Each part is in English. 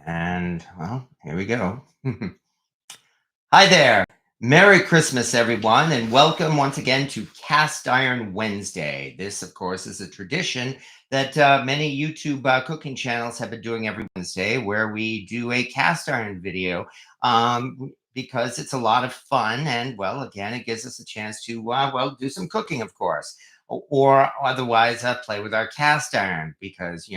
And well, here we go. Hi there. Merry Christmas, everyone, and welcome once again to Cast Iron Wednesday. This, of course, is a tradition that many YouTube cooking channels have been doing every Wednesday, where we do a cast iron video because it's a lot of fun. And, well, again, it gives us a chance to, do some cooking, of course, or otherwise play with our cast iron because,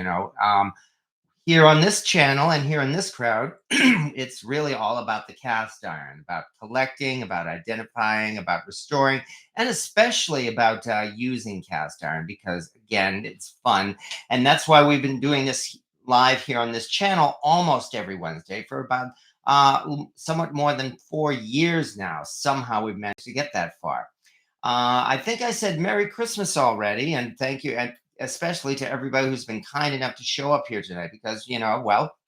here on this channel and here in this crowd, it's really all about the cast iron, about collecting, about identifying, about restoring, and especially about using cast iron because, again, it's fun. And that's why we've been doing this live here on this channel almost every Wednesday for about somewhat more than 4 years now. Somehow we've managed to get that far. I think I said Merry Christmas already, and thank you, and especially to everybody who's been kind enough to show up here tonight because,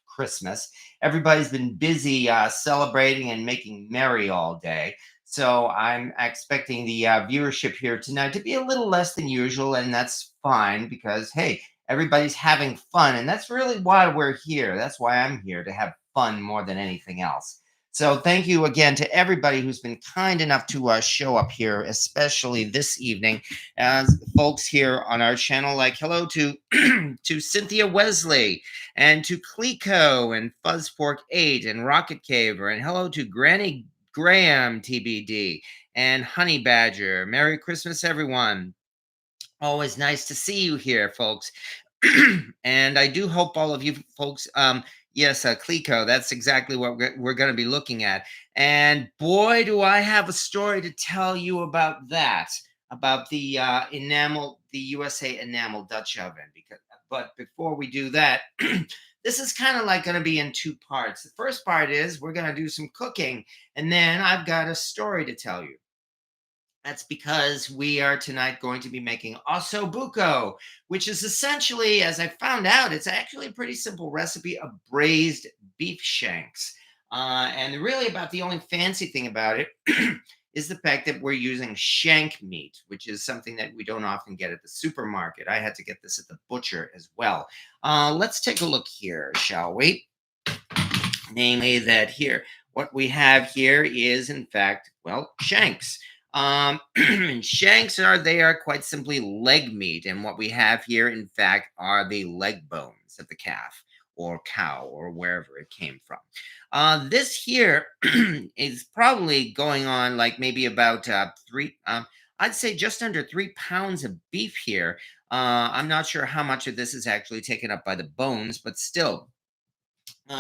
Christmas. Everybody's been busy celebrating and making merry all day. So I'm expecting the viewership here tonight to be a little less than usual, and that's fine because, hey, everybody's having fun, and that's really why we're here. That's why I'm here to have fun more than anything else. So thank you again to everybody who's been kind enough to show up here, especially this evening. Folks here on our channel, like hello to to Cynthia Wesley and to Clico and Fuzzpork8 and Rocket Caver, and hello to Granny Graham TBD and Honey Badger. Merry Christmas, everyone. Always nice to see you here, folks. And I do hope all of you folks, yes, Clico, that's exactly what we're going to be looking at. And boy, do I have a story to tell you about that, about the the USA enamel Dutch oven. But before we do that, this is kind of like going to be in two parts. The first part is we're going to do some cooking, and then I've got a story to tell you. That's because we are tonight going to be making Osso Buco, which is essentially, as I found out, it's actually a pretty simple recipe of braised beef shanks. And really about the only fancy thing about it is the fact that we're using shank meat, which is something that we don't often get at the supermarket. I had to get this at the butcher as well. Let's take a look here, shall we? Namely that here, what we have here is, in fact, well, shanks. Shanks are quite simply leg meat, and what we have here, in fact, are the leg bones of the calf or cow or wherever it came from. This here is probably going on like maybe about I'd say just under 3 pounds of beef here. I'm not sure how much of this is actually taken up by the bones, but still.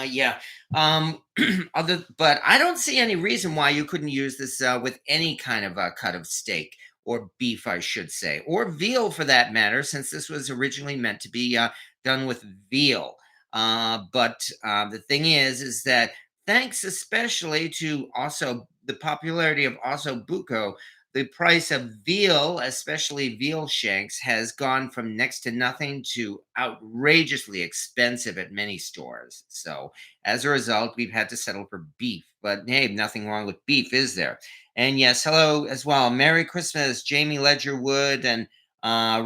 Yeah. But I don't see any reason why you couldn't use this with any kind of cut of steak or beef, I should say, or veal for that matter, since this was originally meant to be done with veal. But the thing is that thanks especially to also the popularity of Osso Buco, the price of veal, especially veal shanks, has gone from next to nothing to outrageously expensive at many stores. So, as a result, we've had to settle for beef. But hey, nothing wrong with beef, is there? And yes, hello as well. Merry Christmas, Jamie Ledgerwood and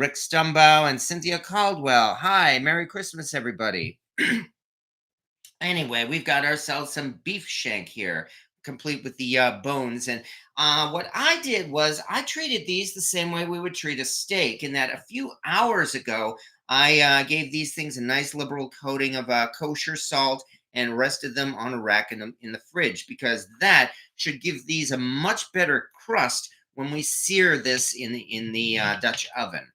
Rick Stumbow and Cynthia Caldwell. Hi, Merry Christmas, everybody. Anyway, we've got ourselves some beef shank here, complete with the bones. And what I did was I treated these the same way we would treat a steak, in that a few hours ago, I gave these things a nice liberal coating of kosher salt and rested them on a rack in the fridge, because that should give these a much better crust when we sear this in the Dutch oven.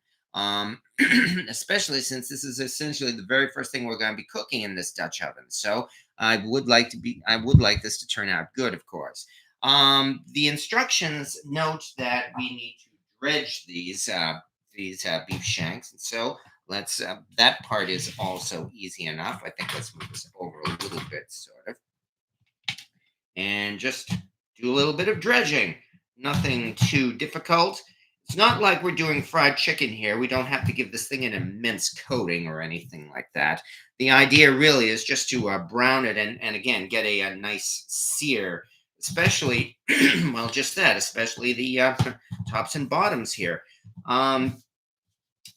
Especially since this is essentially the very first thing we're going to be cooking in this Dutch oven. So I would like this to turn out good, of course. The instructions note that we need to dredge these beef shanks, and so let's. That part is also easy enough. I think let's move this over a little bit, sort of, and just do a little bit of dredging. Nothing too difficult. It's not like we're doing fried chicken here. We don't have to give this thing an immense coating or anything like that. The idea really is just to brown it and again, get a nice sear, especially, well, just that, especially the tops and bottoms here.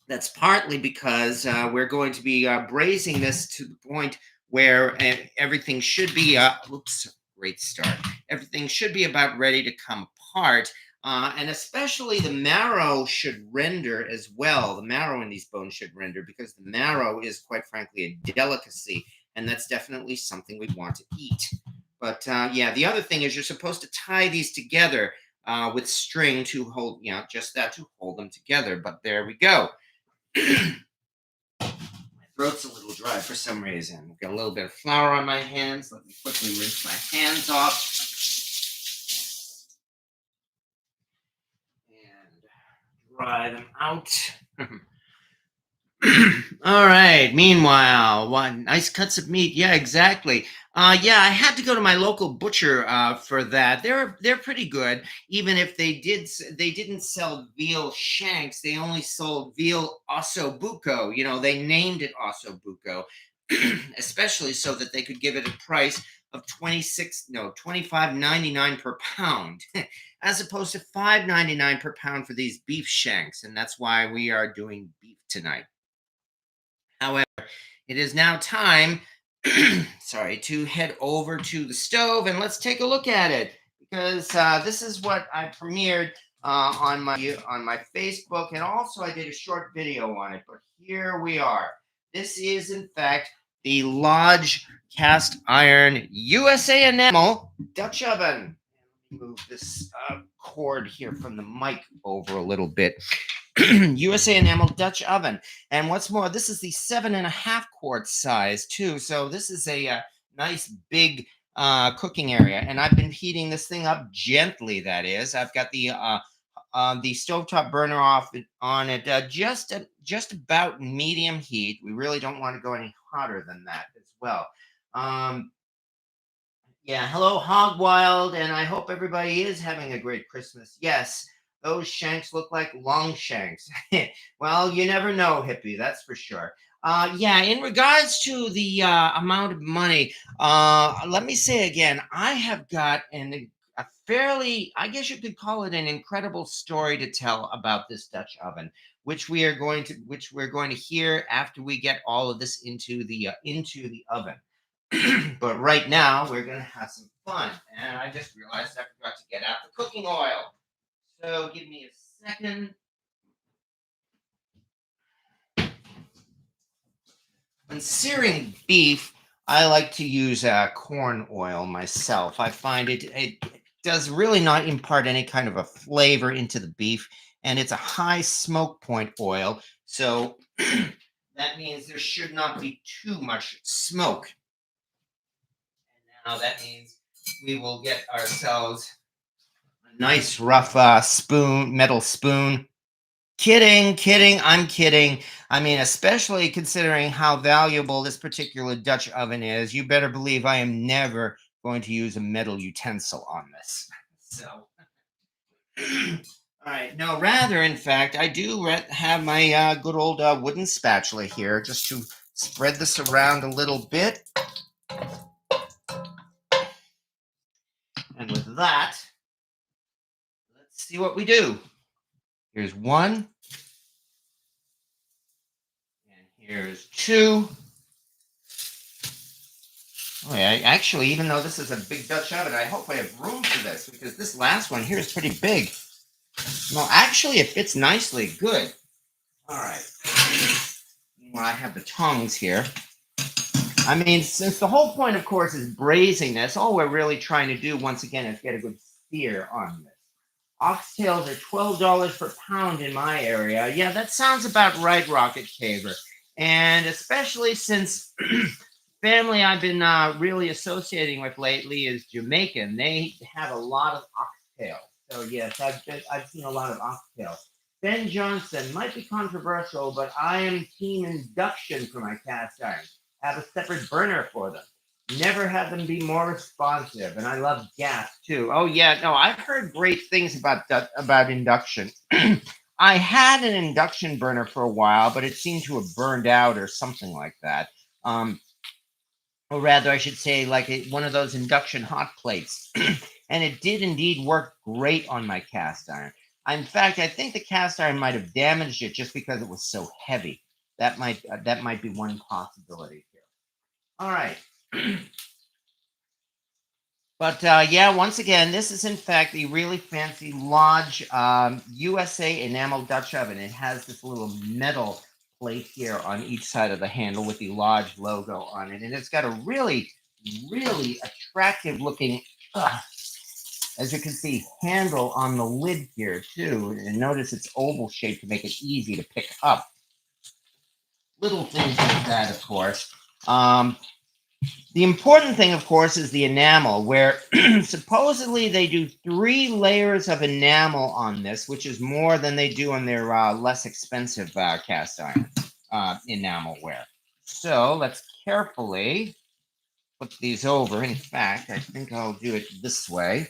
That's partly because we're going to be braising this to the point where everything should be, oops, great start. Everything should be about ready to come apart. And especially the marrow should render as well. The marrow in these bones should render because the marrow is, quite frankly, a delicacy. And that's definitely something we want to eat. But yeah, the other thing is you're supposed to tie these together with string to hold, just that, to hold them together. But there we go. My throat's a little dry for some reason. I've got a little bit of flour on my hands. Let me quickly rinse my hands off. And dry them out. All right. Meanwhile, one nice cuts of meat. Yeah, exactly. Yeah, I had to go to my local butcher for that. They're pretty good. Even if they didn't sell veal shanks. They only sold veal Osso Buco. They named it Osso Buco, especially so that they could give it a price of 25.99 per pound, as opposed to 5.99 per pound for these beef shanks. And that's why we are doing beef tonight. However, it is now time, sorry, to head over to the stove and let's take a look at it, because this is what I premiered on my Facebook, and also I did a short video on it. But here we are. This is in fact the Lodge cast iron USA enamel Dutch oven. Move this cord here from the mic over a little bit. USA enamel Dutch oven. And what's more, this is the 7.5 quart size too. So this is a nice big cooking area. And I've been heating this thing up gently. That is, I've got the stovetop burner on it, just about medium heat. We really don't want to go any hotter than that as well. Yeah, hello, Hog Wild, and I hope everybody is having a great Christmas. Yes, those shanks look like long shanks. Well, you never know, hippie, that's for sure. Yeah, in regards to the amount of money, let me say again, I have got a fairly, I guess you could call it an incredible story to tell about this Dutch oven, which we're going to hear after we get all of this into the oven. But right now, we're going to have some fun. And I just realized I forgot to get out the cooking oil. So give me a second. When searing beef, I like to use corn oil myself. I find it does really not impart any kind of a flavor into the beef. And it's a high smoke point oil. So that means there should not be too much smoke. Now that means we will get ourselves a nice rough metal spoon. Kidding, I'm kidding. I mean, especially considering how valuable this particular Dutch oven is, you better believe I am never going to use a metal utensil on this. So, all right. No, rather, in fact, I do have my good old wooden spatula here just to spread this around a little bit. And with that, let's see what we do. Here's one. And here's two. Oh, yeah, actually, even though this is a big Dutch oven, I hope I have room for this, because this last one here is pretty big. Well, actually, it fits nicely. Good. All right. Well, I have the tongs here. I mean, since the whole point, of course, is braising this, all we're really trying to do, once again, is get a good sear on this. Oxtails are $12 per pound in my area. Yeah, that sounds about right, Rocket Caver. And especially since family I've been really associating with lately is Jamaican. They have a lot of oxtail. So yes, I've seen a lot of oxtail. Ben Johnson might be controversial, but I am team induction for my cast iron. Have a separate burner for them. Never had them be more responsive, and I love gas too. Oh yeah, no, I've heard great things about induction. I had an induction burner for a while, but it seemed to have burned out or something like that. Or rather, I should say, like one of those induction hot plates. And it did indeed work great on my cast iron. In fact, I think the cast iron might have damaged it just because it was so heavy. That might be one possibility here. All right. But yeah, once again, this is in fact the really fancy Lodge USA enamel Dutch oven. It has this little metal plate here on each side of the handle with the Lodge logo on it. And it's got a really, really attractive looking, as you can see, handle on the lid here too. And notice it's oval shaped to make it easy to pick up. Little things like that, of course. The important thing, of course, is the enamel, where supposedly they do 3 layers of enamel on this, which is more than they do on their less expensive cast iron enamelware. So let's carefully put these over. In fact, I think I'll do it this way,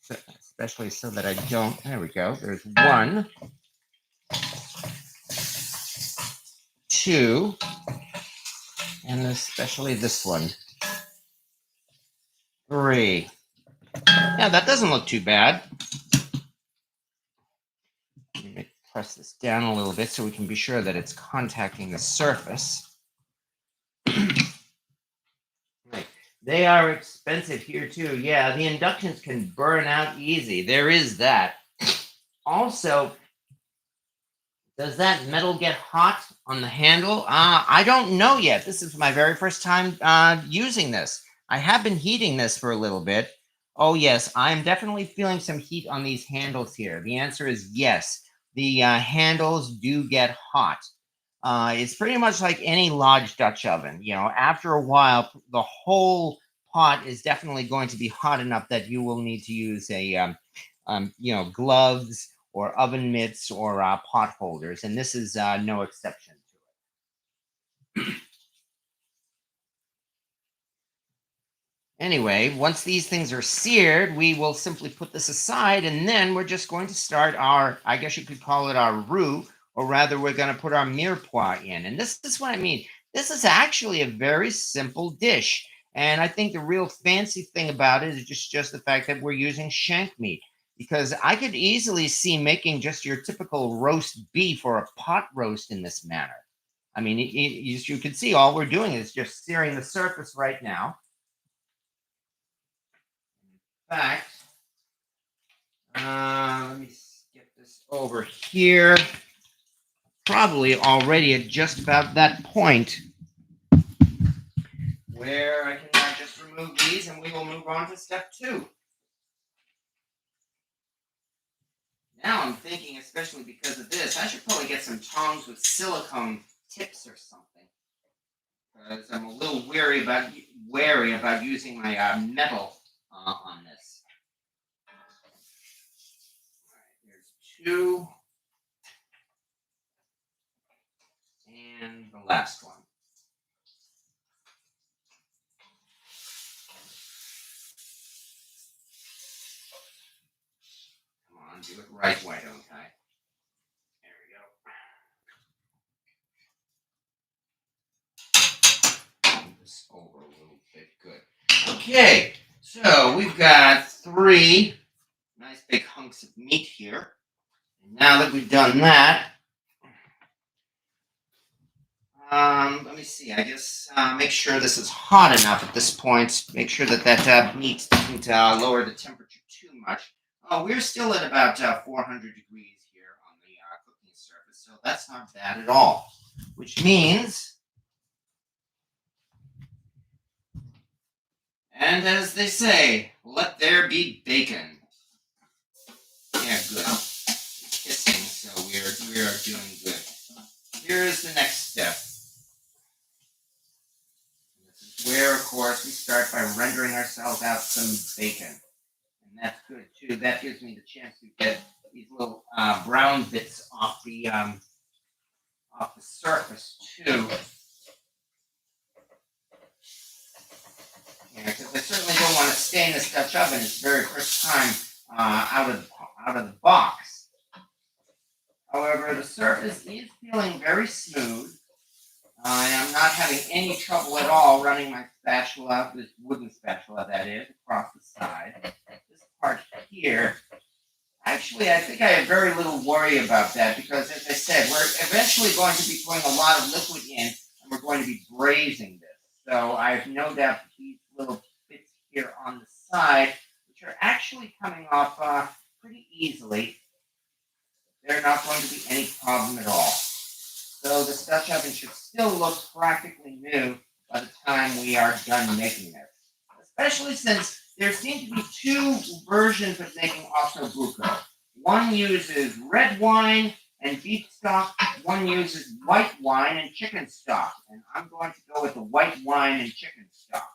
especially so that I don't. There we go. There's 1, 2, and especially this one. 3. Yeah, that doesn't look too bad. Let me press this down a little bit so we can be sure that it's contacting the surface. Right. They are expensive here too. Yeah, the inductions can burn out easy. There is that. Also, does that metal get hot on the handle? I don't know yet. This is my very first time using this. I have been heating this for a little bit. Oh, yes, I'm definitely feeling some heat on these handles here. The answer is yes. The handles do get hot. It's pretty much like any Lodge Dutch oven. You know, after a while, the whole pot is definitely going to be hot enough that you will need to use a, gloves or oven mitts or pot holders, and this is no exception to it. Anyway, once these things are seared, we will simply put this aside, and then we're just going to start our, I guess you could call it our roux, or rather we're going to put our mirepoix in. And this is what I mean. This is actually a very simple dish. And I think the real fancy thing about it is just the fact that we're using shank meat. Because I could easily see making just your typical roast beef or a pot roast in this manner. I mean, you can see all we're doing is just searing the surface right now. In fact, let me get this over here. Probably already at just about that point where I can just remove these and we will move on to step 2. Now I'm thinking, especially because of this, I should probably get some tongs with silicone tips or something, because I'm a little wary about using my metal on this. All right, there's 2, and the last one. Come on, do it right, why don't I? There we go. Move this over a little bit. Good. Okay, so we've got 3 nice big hunks of meat here. And now that we've done that, let me see. I guess make sure this is hot enough at this point. Make sure that meat doesn't lower the temperature too much. Oh, we're still at about 400 degrees here on the cooking surface, so that's not bad at all. Which means, and as they say, let there be bacon. Yeah, good. Kissing, so we are doing good. Here's the next step. This is where, of course, we start by rendering ourselves out some bacon. And that's good, too. That gives me the chance to get these little brown bits off the surface, too. Yeah, because I certainly don't want to stain this Dutch oven its very first time out of the box. However, the surface is feeling very smooth. And I'm not having any trouble at all running my spatula, this wooden spatula that is, across the side. This part here, actually, I think I have very little worry about that because, as I said, we're eventually going to be putting a lot of liquid in and we're going to be braising this. So I have no doubt that these little bits here on the side, which are actually coming off pretty easily, they're not going to be any problem at all. So this Dutch oven should still look practically new by the time we are done making this. Especially since there seem to be two versions of making Osso Buco. One uses red wine and beef stock. One uses white wine and chicken stock. And I'm going to go with the white wine and chicken stock.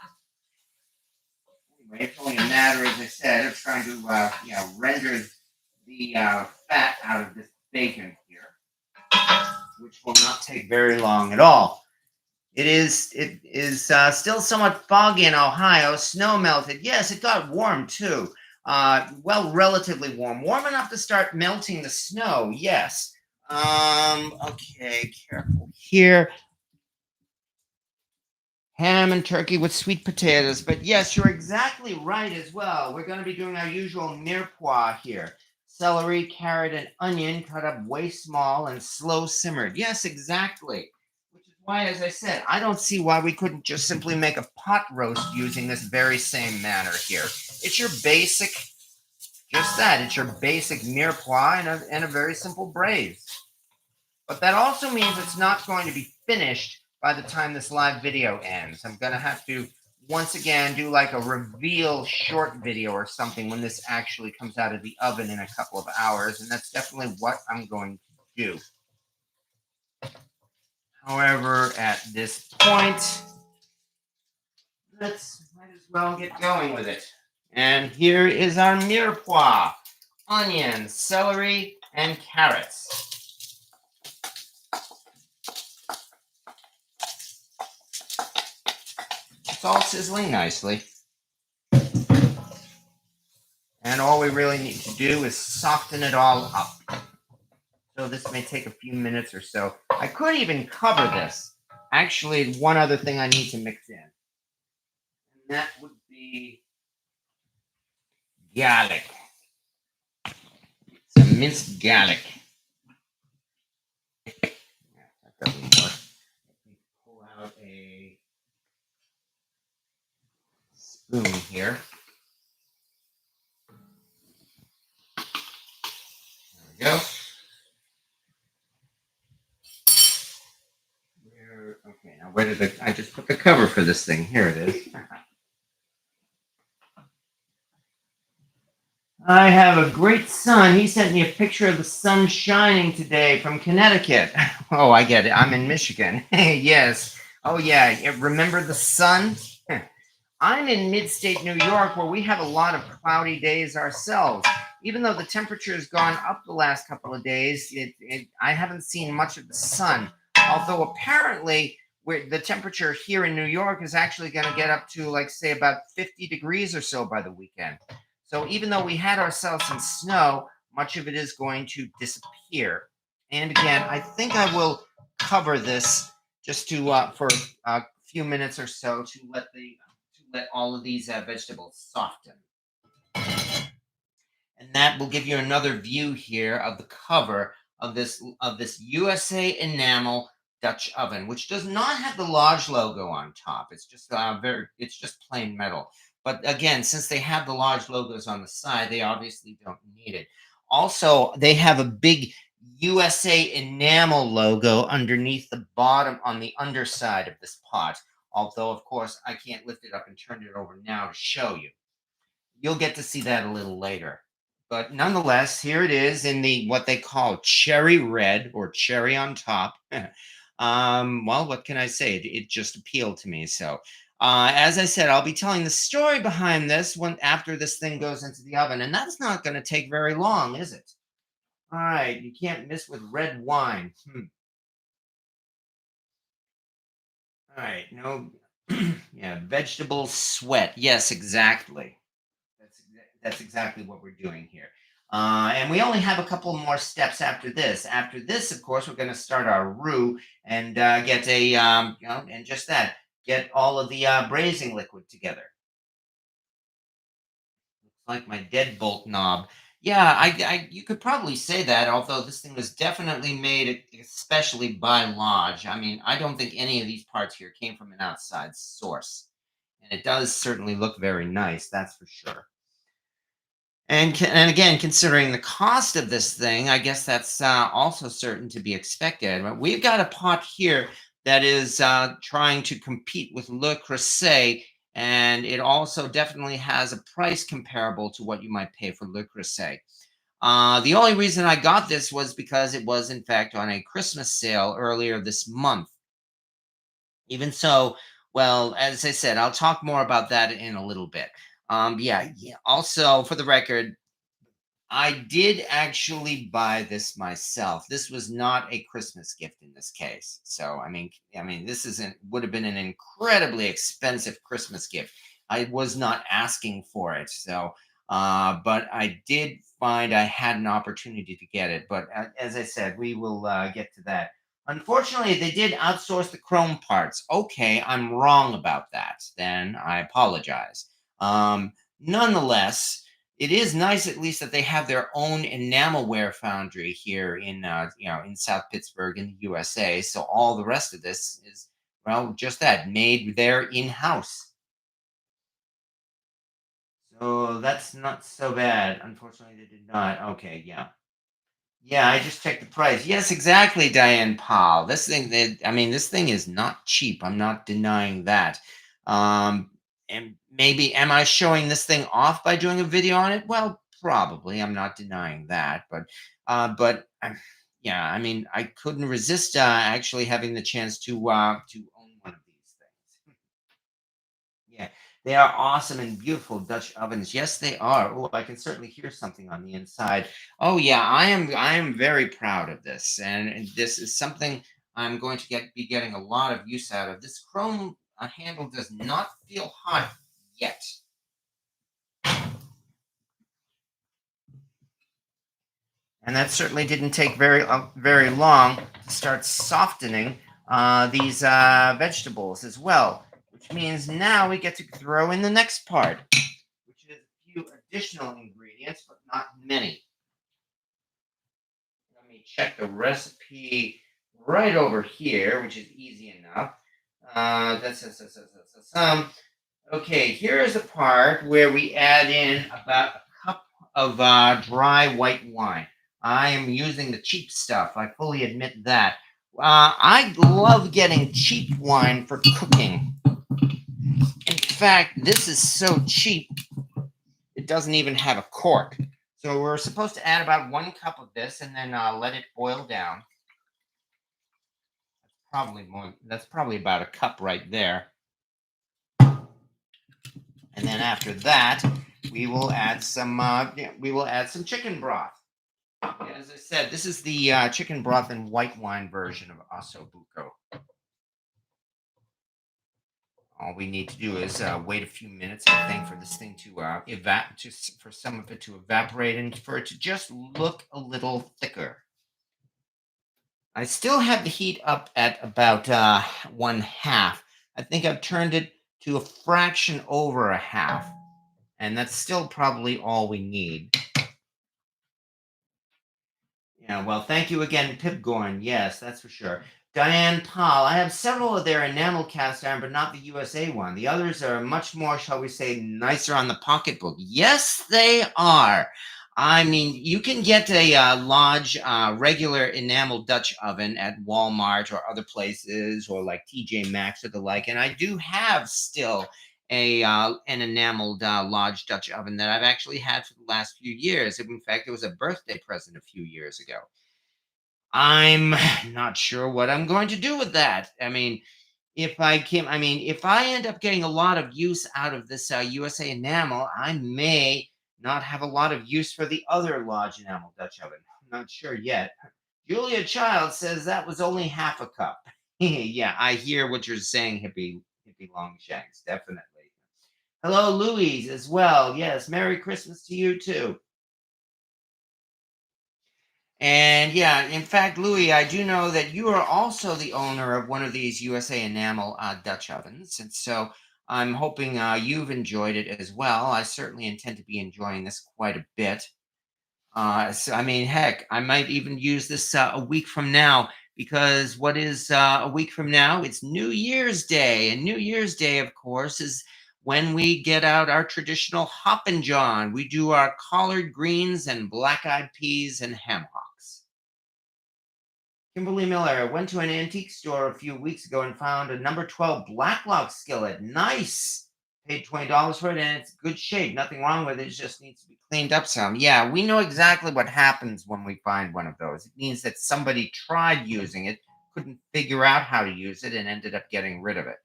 Anyway, it's only a matter, as I said, of trying to render the fat out of this bacon here, which will not take very long at all. It is still somewhat foggy in Ohio. Snow melted. Yes, it got warm too. Well, relatively warm. Warm enough to start melting the snow. Yes. Okay, careful here. Ham and turkey with sweet potatoes. But yes, you're exactly right as well. We're going to be doing our usual mirepoix here. Celery, carrot, and onion cut up way small and slow simmered. Yes, exactly. Which is why, as I said, I don't see why we couldn't just simply make a pot roast using this very same manner here. It's your basic, just that. It's your basic mirepoix and a very simple braise. But that also means it's not going to be finished by the time this live video ends. I'm going to have to, once again, do like a reveal short video or something when this actually comes out of the oven in a couple of hours. And that's definitely what I'm going to do. However, at this point, might as well get going with it. And here is our mirepoix. Onion, celery, and carrots. It's all sizzling nicely. And all we really need to do is soften it all up. So this may take a few minutes or so. I could even cover this. Actually, one other thing I need to mix in. And that would be garlic. Some minced garlic. That doesn't work. Let me pull out a spoon here. There we go. Okay, now where did I just put the cover for this thing? Here it is. I have a great son. He sent me a picture of the sun shining today from Connecticut. Oh, I get it. I'm in Michigan. Yes. Oh, yeah. Remember the sun? I'm in mid-state New York where we have a lot of cloudy days ourselves. Even though the temperature has gone up the last couple of days, I haven't seen much of the sun. Although apparently the temperature here in New York is actually going to get up to, like, say, about 50 degrees or so by the weekend. So even though we had ourselves some snow, much of it is going to disappear. And again, I think I will cover this just to for a few minutes or so to let all of these vegetables soften. And that will give you another view here of the cover of this USA Enamel Dutch oven, which does not have the Lodge logo on top. It's just it's just plain metal. But again, since they have the Lodge logos on the side, they obviously don't need it. Also, they have a big USA Enamel logo underneath the bottom on the underside of this pot. Although, of course, I can't lift it up and turn it over now to show you. You'll get to see that a little later. But nonetheless, here it is in the what they call cherry red or cherry on top. Well, what can I say? It just appealed to me. So, as I said, I'll be telling the story behind this after this thing goes into the oven, and that's not going to take very long, is it? All right, you can't miss with red wine. All right, no, yeah, vegetable sweat. Yes, exactly. That's exactly what we're doing here. And we only have a couple more steps after this. After this, of course, we're going to start our roux and get and just that, get all of the braising liquid together. Looks like my deadbolt knob. Yeah, you could probably say that, although this thing was definitely made especially by Lodge. I mean, I don't think any of these parts here came from an outside source. And it does certainly look very nice, that's for sure. And again, considering the cost of this thing, I guess that's also certain to be expected. But we've got a pot here that is trying to compete with Le Creuset, and it also definitely has a price comparable to what you might pay for Le Creuset. The only reason I got this was because it was, in fact, on a Christmas sale earlier this month. Even so, well, as I said, I'll talk more about that in a little bit. Yeah. Also, for the record, I did actually buy this myself. This was not a Christmas gift in this case. So, I mean, this isn't would have been an incredibly expensive Christmas gift. I was not asking for it. So, but I did find I had an opportunity to get it. But as I said, we will get to that. Unfortunately, they did outsource the chrome parts. Okay, I'm wrong about that. Then I apologize. Nonetheless, it is nice at least that they have their own enamelware foundry here in in South Pittsburgh in the USA. So all the rest of this is, well, just that, made there in house. So that's not so bad. Unfortunately, they did not. Okay, yeah. Yeah, I just checked the price. Yes, exactly, Diane Powell. This thing is not cheap. I'm not denying that. Um, and maybe, am I showing this thing off by doing a video on it? Well, probably. I'm not denying that. But yeah, I mean, I couldn't resist actually having the chance to own one of these things. Yeah, they are awesome and beautiful Dutch ovens. Yes, they are. Oh, I can certainly hear something on the inside. Oh yeah, I am very proud of this, and this is something I'm going to be getting a lot of use out of. This chrome handle does not feel hot yet, and that certainly didn't take very long to start softening these vegetables as well. Which means now we get to throw in the next part, which is a few additional ingredients, but not many. Let me check the recipe right over here, which is easy enough. That's. Okay, here is the part where we add in about a cup of dry white wine. I am using the cheap stuff. I fully admit that. I love getting cheap wine for cooking. In fact, this is so cheap it doesn't even have a cork. So we're supposed to add about 1 cup of this and then let it boil down. Probably more. That's probably about a cup right there. And then after that, we will add some. We will add some chicken broth. As I said, this is the chicken broth and white wine version of Osso Buco. All we need to do is wait a few minutes, I think, for this thing to for some of it to evaporate and for it to just look a little thicker. I still have the heat up at about 1/2. I think I've turned it to a fraction over a half, and that's still probably all we need. Yeah, well, thank you again, Pipgorn. Yes, that's for sure. Diane Paul, I have several of their enamel cast iron, but not the USA one. The others are much more, shall we say, nicer on the pocketbook. Yes, they are. I mean, you can get a Lodge regular enamel Dutch oven at Walmart or other places, or like TJ Maxx or the like. And I do have still a an enameled Lodge Dutch oven that I've actually had for the last few years. In fact, it was a birthday present a few years ago. I'm not sure what I'm going to do with that. If I end up getting a lot of use out of this USA enamel, I may not have a lot of use for the other Lodge enamel Dutch oven. I'm not sure yet. Julia Child says that was only half a cup. Yeah, I hear what you're saying, hippie Longshanks, definitely. Hello, Louise, as well. Yes, Merry Christmas to you too. And yeah, in fact, Louis, I do know that you are also the owner of one of these USA Enamel Dutch ovens. And so I'm hoping you've enjoyed it as well. I certainly intend to be enjoying this quite a bit. So, I mean, heck, I might even use this a week from now because what is a week from now? It's New Year's Day. And New Year's Day, of course, is when we get out our traditional Hoppin' John. We do our collard greens and black eyed peas and ham hocks. Kimberly Miller went to an antique store a few weeks ago and found a number 12 Blacklock skillet. Nice. Paid $20 for it and it's good shape. Nothing wrong with it. It just needs to be cleaned up some. Yeah, we know exactly what happens when we find one of those. It means that somebody tried using it, couldn't figure out how to use it, and ended up getting rid of it.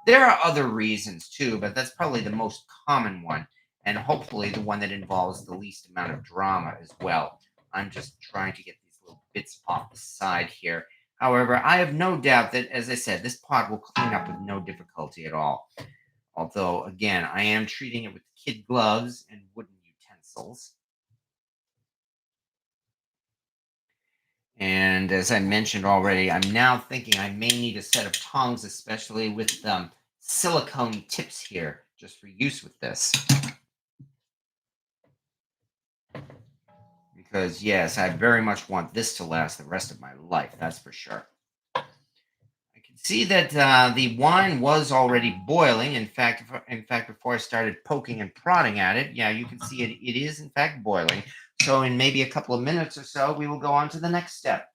There are other reasons too, but that's probably the most common one, and hopefully the one that involves the least amount of drama as well. I'm just trying to get these little bits off the side here. However, I have no doubt that, as I said, this pot will clean up with no difficulty at all. Although, again, I am treating it with kid gloves and wooden utensils. And as I mentioned already, I'm now thinking I may need a set of tongs, especially with silicone tips here, just for use with this. Because, yes, I very much want this to last the rest of my life, that's for sure. I can see that the wine was already boiling. In fact, before I started poking and prodding at it, yeah, you can see it is, in fact, boiling. So in maybe a couple of minutes or so, we will go on to the next step.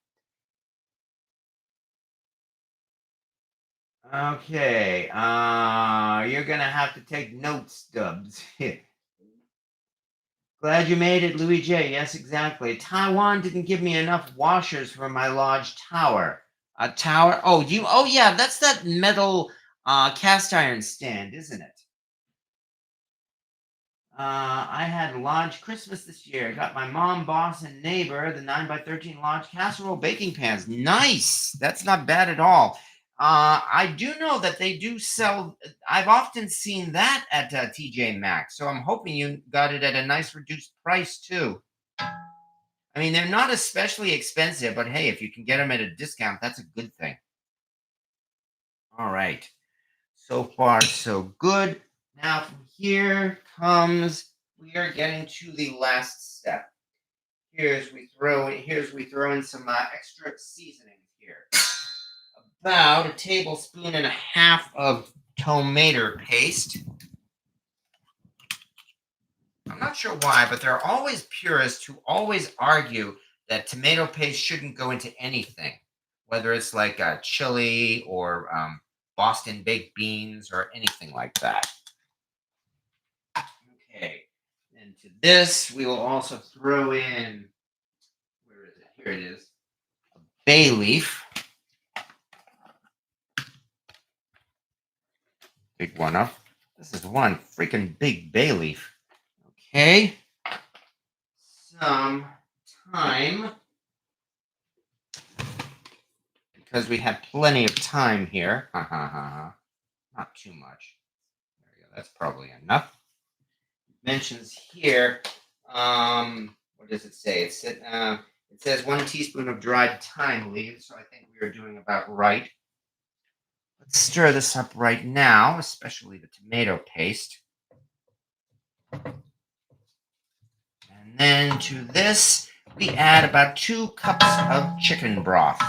Okay, you're gonna have to take notes, Dubs. Glad you made it, Louis J. Yes, exactly. Taiwan didn't give me enough washers for my lodge tower. A tower? Oh, you? Oh, yeah, that's that metal cast iron stand, isn't it? I had lodge Christmas this year. Got my mom, boss, and neighbor the 9x13 lodge casserole baking pans. Nice. That's not bad at all. I do know that they do sell. I've often seen that at TJ Maxx, so I'm hoping you got it at a nice reduced price too. I mean, they're not especially expensive, but hey, if you can get them at a discount, that's a good thing. All right. So far, so good. Now from here comes, we are getting to the last step. Here's we throw in some extra seasonings here. About a tablespoon and a half of tomato paste. I'm not sure why, but there are always purists who always argue that tomato paste shouldn't go into anything, whether it's like a chili or Boston baked beans or anything like that. Okay, and to this we will also throw in, where is it? Here it is, a bay leaf. Big one up. This is one freaking big bay leaf. Okay. Some thyme. Because we have plenty of time here. Not too much. There we go. That's probably enough. It mentions here, what does it say? It says 1 teaspoon of dried thyme leaves, so I think we are doing about right. Let's stir this up right now, especially the tomato paste. And then to this, we add about 2 cups of chicken broth,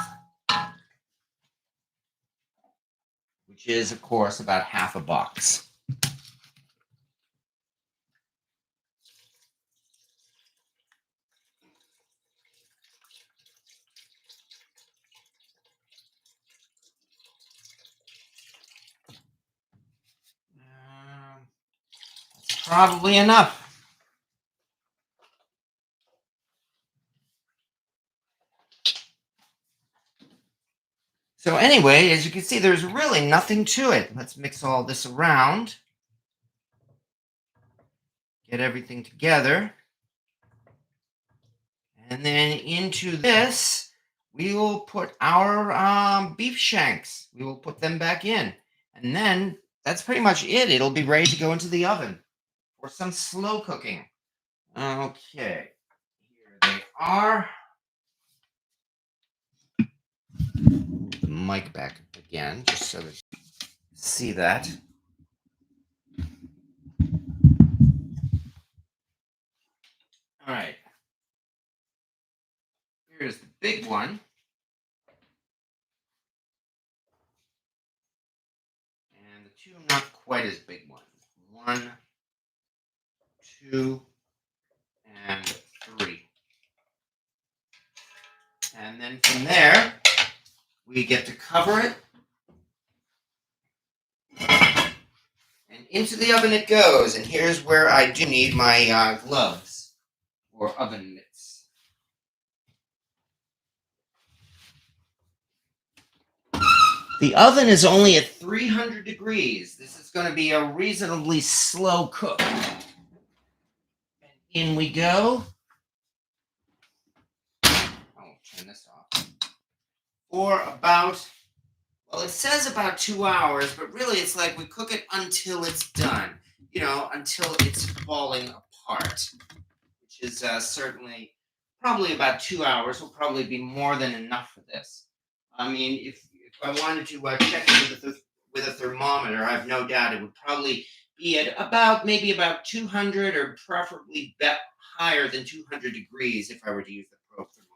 which is, of course, about half a box. That's probably enough. So anyway, as you can see, there's really nothing to it. Let's mix all this around. Get everything together. And then into this, we will put our beef shanks. We will put them back in. And then that's pretty much it. It'll be ready to go into the oven for some slow cooking. Okay, here they are. The mic back again, just so that you see that. All right. here's the big one. And the two not quite as big ones. 1, 2, and 3. And then from there, we get to cover it. And into the oven it goes. And here's where I do need my gloves or oven mitts. The oven is only at 300 degrees. This is going to be a reasonably slow cook. And in we go. I'll turn this off. For about, well, it says about 2 hours, but really it's like we cook it until it's done. You know, until it's falling apart, which is certainly probably about 2 hours will probably be more than enough for this. I mean, if I wanted to check it with a thermometer, I have no doubt it would probably be at maybe about 200 or preferably higher than 200 degrees if I were to use the probe thermometer.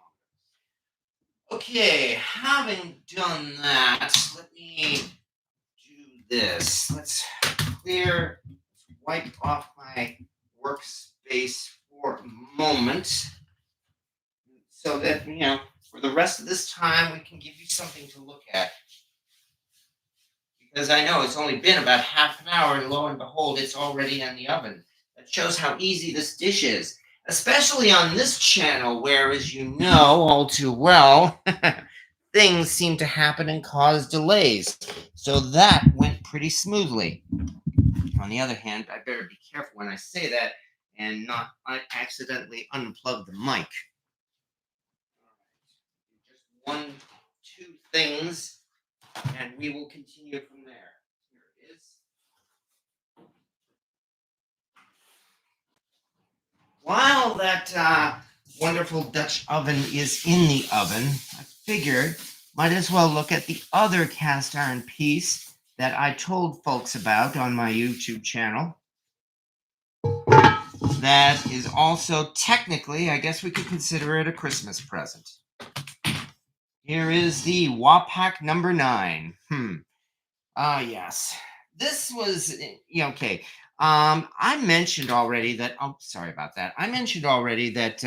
Okay, having done that, let me do this. Let's wipe off my workspace for a moment so that, you know, for the rest of this time, we can give you something to look at. Because I know it's only been about half an hour, and lo and behold, it's already in the oven. That shows how easy this dish is, especially on this channel, where, as you know all too well, things seem to happen and cause delays. So that went pretty smoothly. On the other hand, I better be careful when I say that and not accidentally unplug the mic. Just 1, 2 things, and we will continue from there. Here it is. While that wonderful Dutch oven is in the oven, I figured might as well look at the other cast iron piece that I told folks about on my YouTube channel. That is also technically, I guess we could consider it a Christmas present. Here is the Wapak number 9. Yes. This was, okay. I mentioned already that, sorry about that. I mentioned already that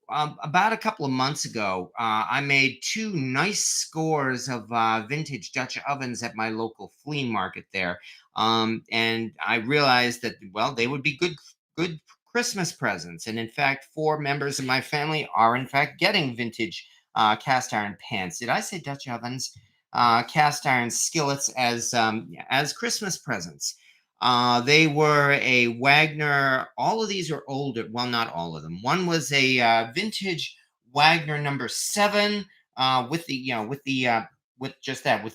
about a couple of months ago, I made 2 nice scores of vintage Dutch ovens at my local flea market there. And I realized that, well, they would be good Christmas presents. And in fact, 4 members of my family are in fact getting vintage cast iron pans. Did I say Dutch ovens? Cast iron skillets as Christmas presents. They were a Wagner. All of these are older. Well, not all of them. One was a vintage Wagner number 7 with the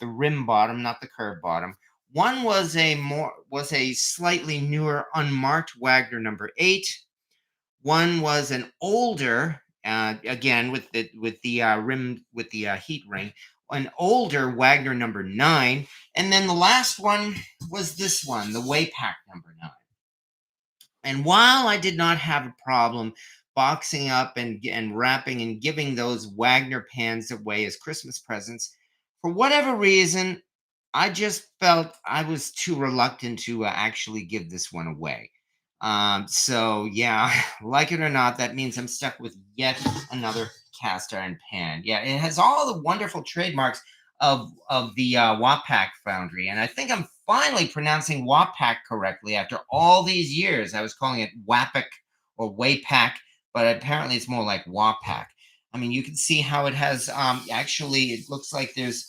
rim bottom, not the curved bottom. One was a slightly newer unmarked Wagner number 8. One was an older, again with the rim with the heat ring, an older Wagner number 9, and then the last one was this one, the Wapak number 9. And while I did not have a problem boxing up and wrapping and giving those Wagner pans away as Christmas presents, for whatever reason, I just felt I was too reluctant to actually give this one away. So yeah, like it or not, that means I'm stuck with yet another cast iron pan. Yeah, it has all the wonderful trademarks of the Wapak foundry, and I think I'm finally pronouncing Wapak correctly after all these years. I was calling it Wapak or Wapak, but apparently it's more like Wapak. I mean, you can see how it has actually, it looks like there's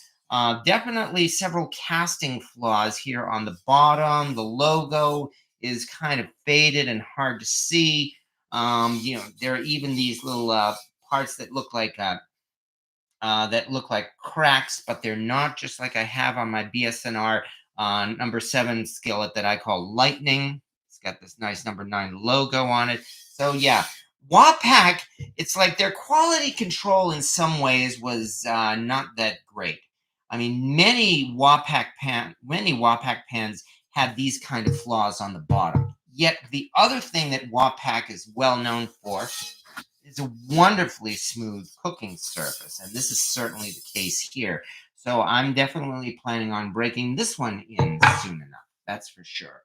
definitely several casting flaws here on the bottom. The logo is kind of faded and hard to see. There are even these little parts that look like cracks, but they're not, just like I have on my BSNR number 7 skillet that I call Lightning. It's got this nice number 9 logo on it. So yeah, Wapak, it's like their quality control in some ways was not that great. I mean, many Wapak pans have these kind of flaws on the bottom. Yet the other thing that Wapak is well known for is a wonderfully smooth cooking surface, and this is certainly the case here. So I'm definitely planning on breaking this one in soon enough. That's for sure.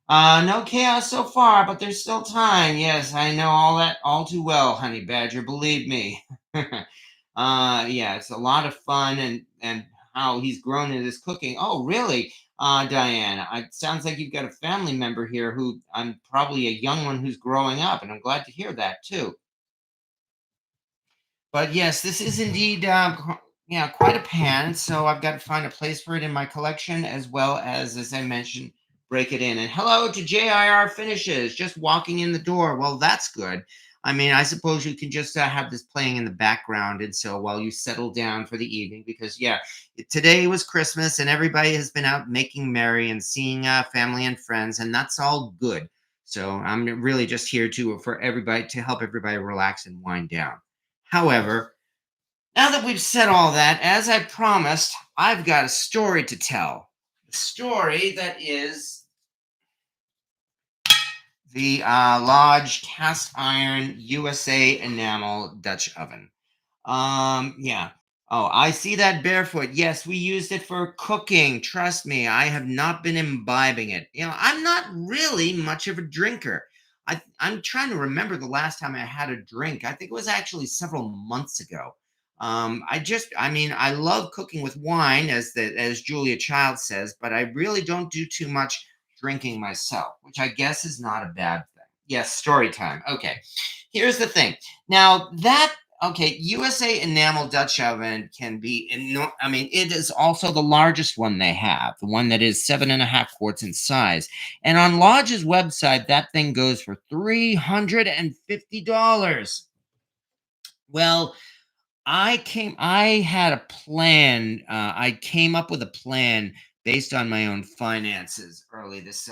No chaos so far, but there's still time. Yes, I know all that all too well, honey badger. Believe me. Yeah, it's a lot of fun, and how he's grown in his cooking. Oh, really, Diane? It sounds like you've got a family member here who I'm probably a young one who's growing up, and I'm glad to hear that too. But yes, this is indeed, yeah, quite a pan. So I've got to find a place for it in my collection, as I mentioned, break it in. And hello to JIR Finishes, just walking in the door. Well, that's good. I mean, I suppose you can just have this playing in the background, and so while you settle down for the evening, because yeah, today was Christmas, and everybody has been out making merry and seeing family and friends, and that's all good. So I'm really just here to for everybody to help everybody relax and wind down. However, now that we've said all that, as I promised, I've got a story to tell. A story that is the Lodge Cast Iron USA Enamel Dutch Oven. Yeah. Oh, I see that barefoot. Yes, we used it for cooking. Trust me, I have not been imbibing it. I'm not really much of a drinker. I'm trying to remember the last time I had a drink. I think it was actually several months ago. I mean, I love cooking with wine, as Julia Child says, but I really don't do too much drinking myself, which I guess is not a bad thing. Yes, story time. Okay, here's the thing. Now that Okay, USA Enamel Dutch Oven can be, I mean, it is also the largest one they have, the one that is 7.5 quarts in size. And on Lodge's website, that thing goes for $350. Well, I had a plan. I came up with a plan based on my own finances earlier this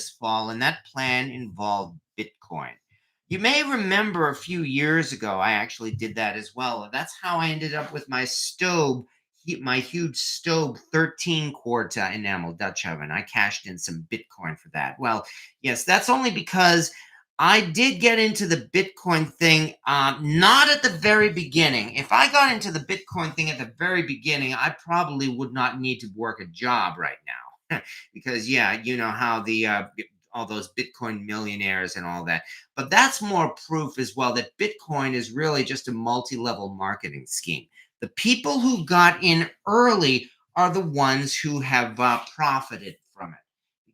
fall, and that plan involved Bitcoin. You may remember a few years ago, I actually did that as well. That's how I ended up with my stove, my huge stove 13 quart enamel Dutch oven. I cashed in some Bitcoin for that. Well, yes, that's only because I did get into the Bitcoin thing, not at the very beginning. If I got into the Bitcoin thing at the very beginning, I probably would not need to work a job right now, because yeah, you know how all those Bitcoin millionaires and all that. But that's more proof as well that Bitcoin is really just a multi-level marketing scheme. The people who got in early are the ones who have profited from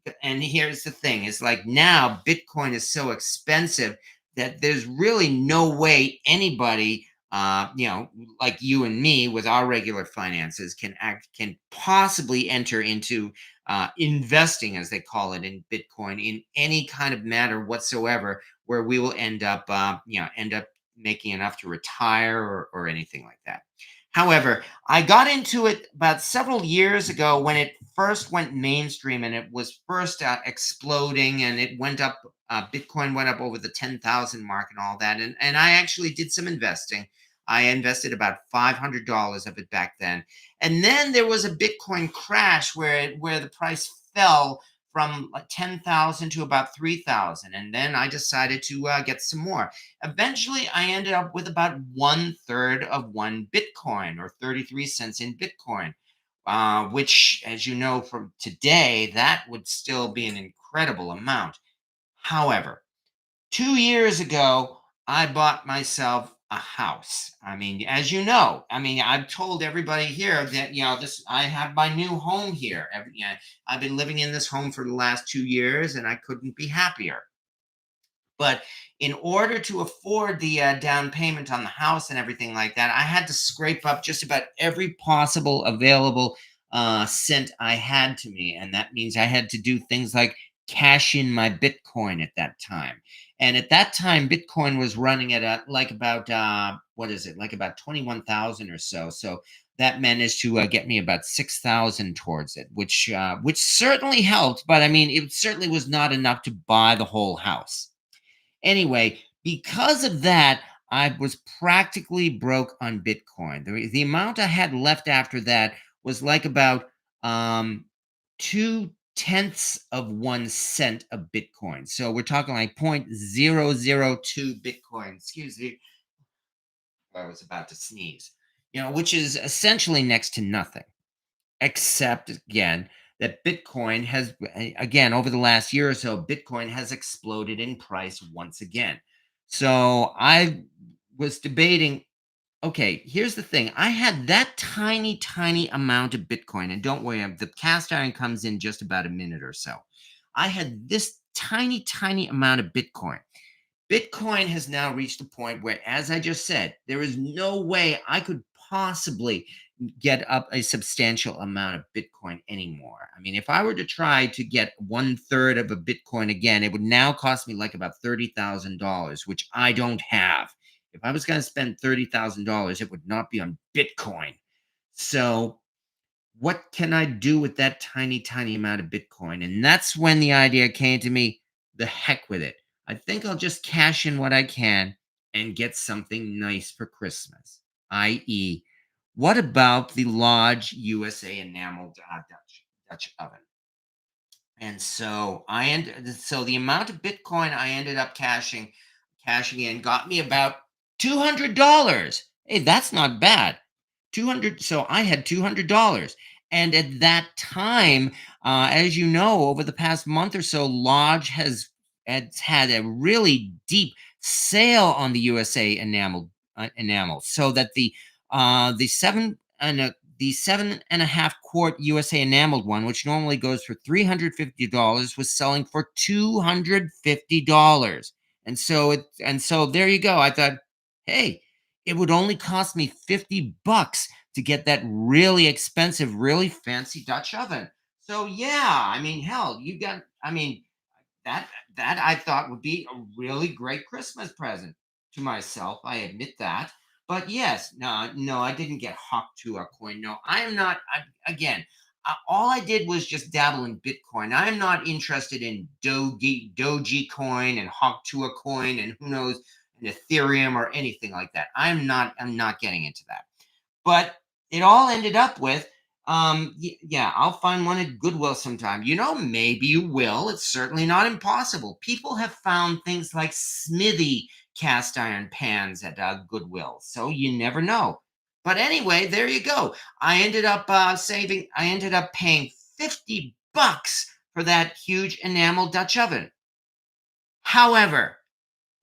it. And here's the thing, it's like now Bitcoin is so expensive that there's really no way anybody, like you and me with our regular finances can possibly enter into investing, as they call it, in Bitcoin in any kind of matter whatsoever, where we will end up making enough to retire, or anything like that. However, I got into it about several years ago when it first went mainstream and it was first exploding, and it went up. Bitcoin went up over the 10,000 mark and all that. And I actually did some investing. I invested about $500 of it back then. And then there was a Bitcoin crash where the price fell from like 10,000 to about 3,000. And then I decided to get some more. Eventually, I ended up with about one third of one Bitcoin, or 33 cents in Bitcoin, which, as you know from today, that would still be an incredible amount. However, 2 years ago, I bought myself a house. I mean, as you know, I mean, I've told everybody here that, I have my new home here. I've been living in this home for the last 2 years, and I couldn't be happier. But in order to afford the down payment on the house and everything like that, I had to scrape up just about every possible available cent I had to me. And that means I had to do things like cash in my Bitcoin at that time. And at that time, Bitcoin was running at like about, what is it, like about 21,000 or so. So that managed to get me about 6,000 towards it, which certainly helped. But I mean, it certainly was not enough to buy the whole house. Anyway, because of that, I was practically broke on Bitcoin. The amount I had left after that was like about um, two tenths of 1 cent of Bitcoin. So we're talking like 0.002 Bitcoin. Excuse me, I was about to sneeze. Which is essentially next to nothing, except again that Bitcoin has, again, over the last year or so, Bitcoin has exploded in price once again. So I was debating, okay, here's the thing. I had that tiny, tiny amount of Bitcoin, and don't worry, the cast iron comes in just about a minute or so. I had this tiny, tiny amount of Bitcoin. Bitcoin has now reached a point where, as I just said, there is no way I could possibly get up a substantial amount of Bitcoin anymore. I mean, if I were to try to get 1/3 of a Bitcoin again, it would now cost me like about $30,000, which I don't have. If I was going to spend $30,000, it would not be on Bitcoin. So what can I do with that tiny, tiny amount of Bitcoin? And that's when the idea came to me, the heck with it. I think I'll just cash in what I can and get something nice for Christmas, i.e., what about the Lodge USA enamel Dutch oven? And so the amount of Bitcoin I ended up cashing in got me about $200. Hey, that's not bad. 200. So I had $200. And at that time, as you know, over the past month or so, Lodge has had a really deep sale on the USA enamel, so that the 7.5 quart USA enameled one, which normally goes for $350, was selling for $250. And so there you go. I thought, hey, it would only cost me $50 to get that really expensive, really fancy Dutch oven. So yeah, I mean, hell, that that I thought would be a really great Christmas present to myself. I admit that. But yes, no, I didn't get hocked to a coin. No, I am not. Again, all I did was just dabble in Bitcoin. I am not interested in Doge coin and hock to a coin and who knows, an Ethereum or anything like that. I'm not getting into that. But it all ended up with, yeah, I'll find one at Goodwill sometime. Maybe you will. It's certainly not impossible. People have found things like Smithy cast iron pans at Goodwill, so you never know. But anyway, there you go. I ended up paying $50 for that huge enamel Dutch oven. However,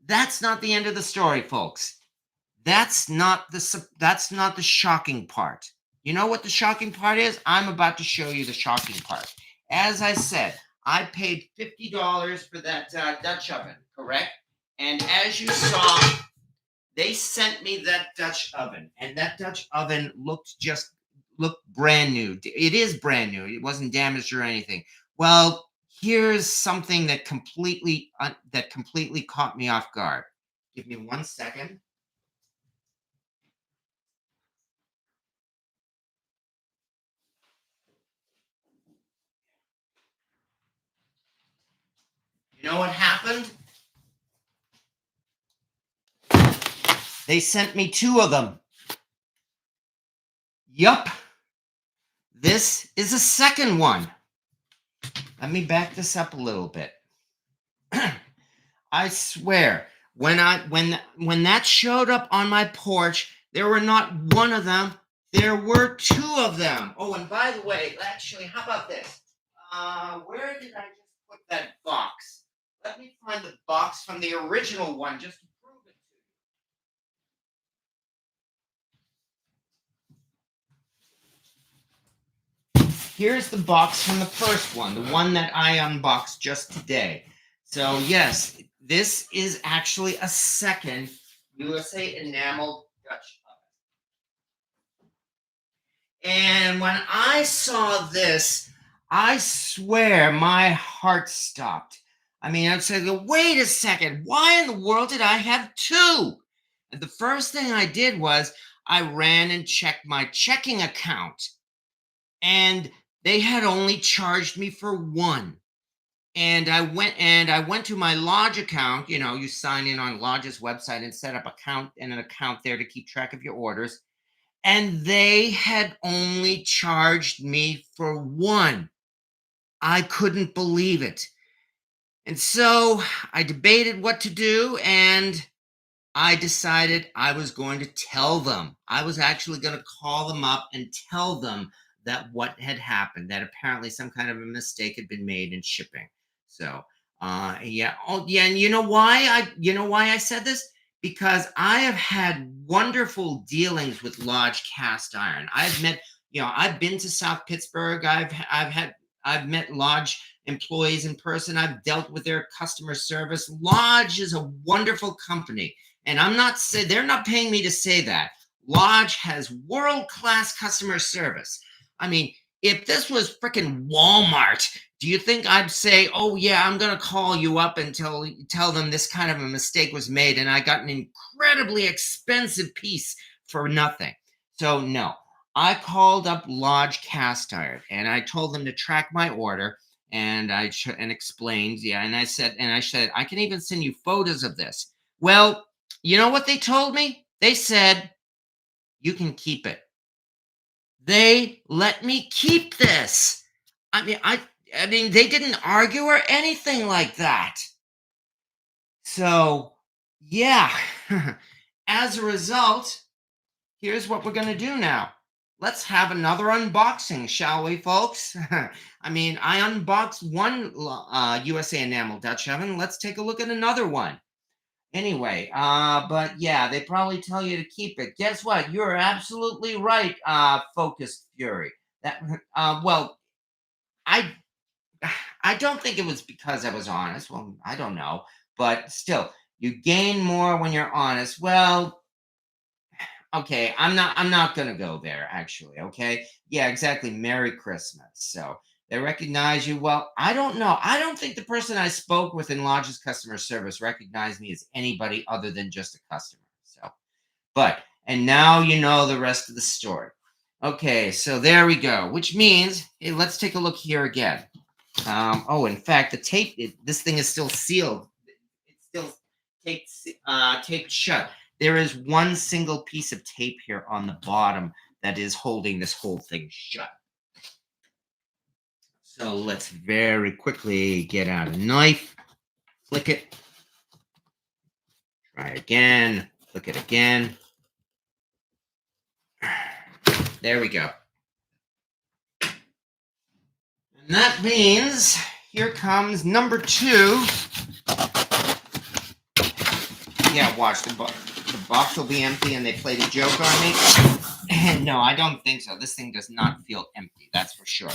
that's not the end of the story, folks. That's not the shocking part. You know what the shocking part is? I'm about to show you the shocking part. As I said, I paid $50 for that Dutch oven, correct? And as you saw, they sent me that Dutch oven, and that Dutch oven looked brand new. It is brand new. It wasn't damaged or anything. Well, here's something that completely caught me off guard. Give me 1 second. You know what happened? They sent me two of them. Yup. This is a second one. Let me back this up a little bit. I swear, when that showed up on my porch, there were not one of them. There were two of them. Oh, and by the way, actually, how about this? Where did I just put that box? Let me find the box from the original one just to prove it to you. Here's the box from the first one, the one that I unboxed just today. So yes, this is actually a second USA enameled Dutch oven. And when I saw this, I swear my heart stopped. I mean, I'd say, wait a second, why in the world did I have two? And the first thing I did was I ran and checked my checking account, and they had only charged me for one. And I went to my Lodge account. You sign in on Lodge's website and set up an account there to keep track of your orders. And they had only charged me for one. I couldn't believe it. And so I debated what to do, and I decided I was going to tell them. I was actually going to call them up and tell them that what had happened, that apparently some kind of a mistake had been made in shipping. So, yeah. Oh, yeah. And you know why I said this? Because I have had wonderful dealings with Lodge Cast Iron. I've been to South Pittsburgh. I've met Lodge employees in person. I've dealt with their customer service. Lodge is a wonderful company. And I'm not saying they're not paying me to say that. Lodge has world class customer service. I mean, if this was freaking Walmart, do you think I'd say, "Oh yeah, I'm gonna call you up and tell them this kind of a mistake was made, and I got an incredibly expensive piece for nothing"? So no, I called up Lodge Cast Iron and I told them to track my order, and and explained, yeah, and I said I can even send you photos of this. Well, you know what they told me? They said, "You can keep it." They let me keep this. I mean, they didn't argue or anything like that. So, yeah. As a result, here's what we're going to do now. Let's have another unboxing, shall we, folks? I unboxed one USA Enamel Dutch oven. Let's take a look at another one. Anyway, but yeah, they probably tell you to keep it. Guess what? You're absolutely right, Focused Fury. That, well, I, I don't think it was because I was honest. Well, I don't know, but still, you gain more when you're honest. Well, okay, I'm not gonna go there actually, okay? Yeah, exactly. Merry Christmas. So they recognize you. Well, I don't know. I don't think the person I spoke with in Lodge's customer service recognized me as anybody other than just a customer. So, but and now you know the rest of the story. Okay, so there we go. Which means, hey, let's take a look here again. Oh, in fact, this thing is still sealed. It's still taped shut. There is one single piece of tape here on the bottom that is holding this whole thing shut. So let's very quickly get out a knife, flick it, try again, flick it again. There we go. And that means here comes number 2. Yeah, watch the box will be empty and they played a joke on me. No, I don't think so. This thing does not feel empty, that's for sure.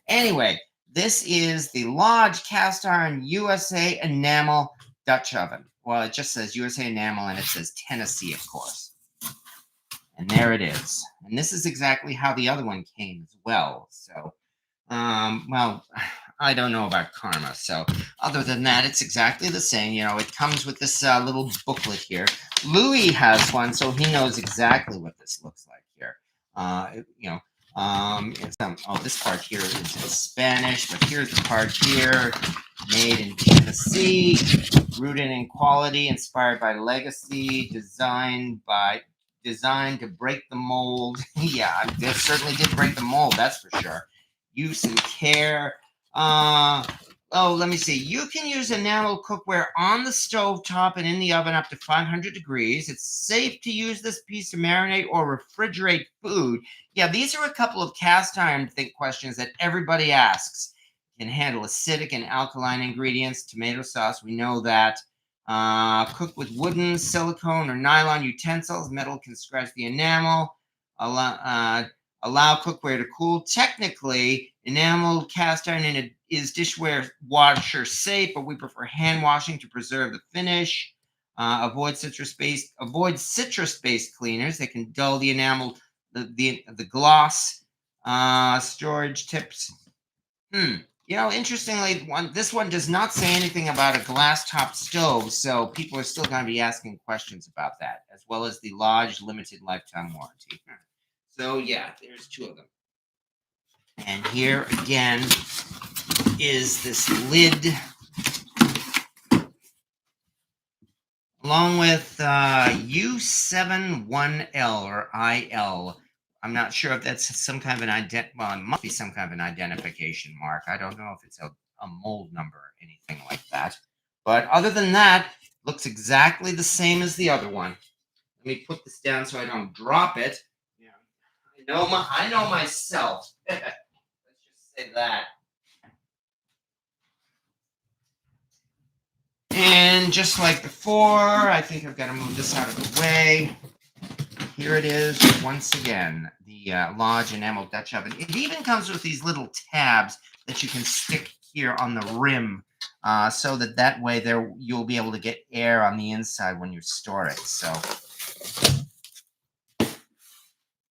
Anyway, this is the Lodge Cast Iron USA Enamel Dutch Oven. Well, it just says USA Enamel and it says Tennessee, of course. And there it is. And this is exactly how the other one came as well. So, well, I don't know about karma. So other than that, it's exactly the same. It comes with this little booklet here. Louis has one, so he knows exactly what this looks like here. This part here is in Spanish, but here's the part here. Made in Tennessee, rooted in quality, inspired by legacy, designed to break the mold. Yeah, it certainly did break the mold, that's for sure. Use and care. Let me see. You can use enamel cookware on the stove top and in the oven up to 500 degrees. It's safe to use this piece to marinate or refrigerate food. Yeah, these are a couple of cast iron questions that everybody asks. Can handle acidic and alkaline ingredients. Tomato sauce, we know that. Cook with wooden, silicone, or nylon utensils. Metal can scratch the enamel. Allow cookware to cool. Technically, enamel cast iron is dishware washer safe, but we prefer hand washing to preserve the finish. Avoid citrus-based cleaners that can dull the enamel, the gloss. Storage tips. Interestingly, this one does not say anything about a glass top stove, so people are still going to be asking questions about that, as well as the Lodge limited lifetime warranty. So yeah, there's 2 of them. And here again is this lid, along with U71L or IL I'm not sure if that's some kind of an well, it must be some kind of an identification mark. I don't know if it's a mold number or anything like that. But other than that, looks exactly the same as the other one. Let me put this down so I don't drop it. Yeah, I know myself. Let's just say that. And just like before, I think I've got to move this out of the way. Here it is once again, the Lodge Enamel Dutch Oven. It even comes with these little tabs that you can stick here on the rim, so that way you'll be able to get air on the inside when you store it. So,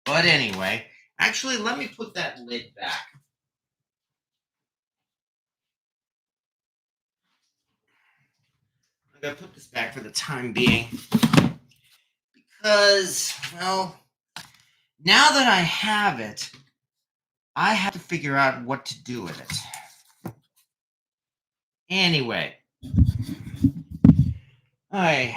but anyway, actually, let me put that lid back. I'm gonna put this back for the time being because, well, now that I have it, I have to figure out what to do with it. Anyway, hi,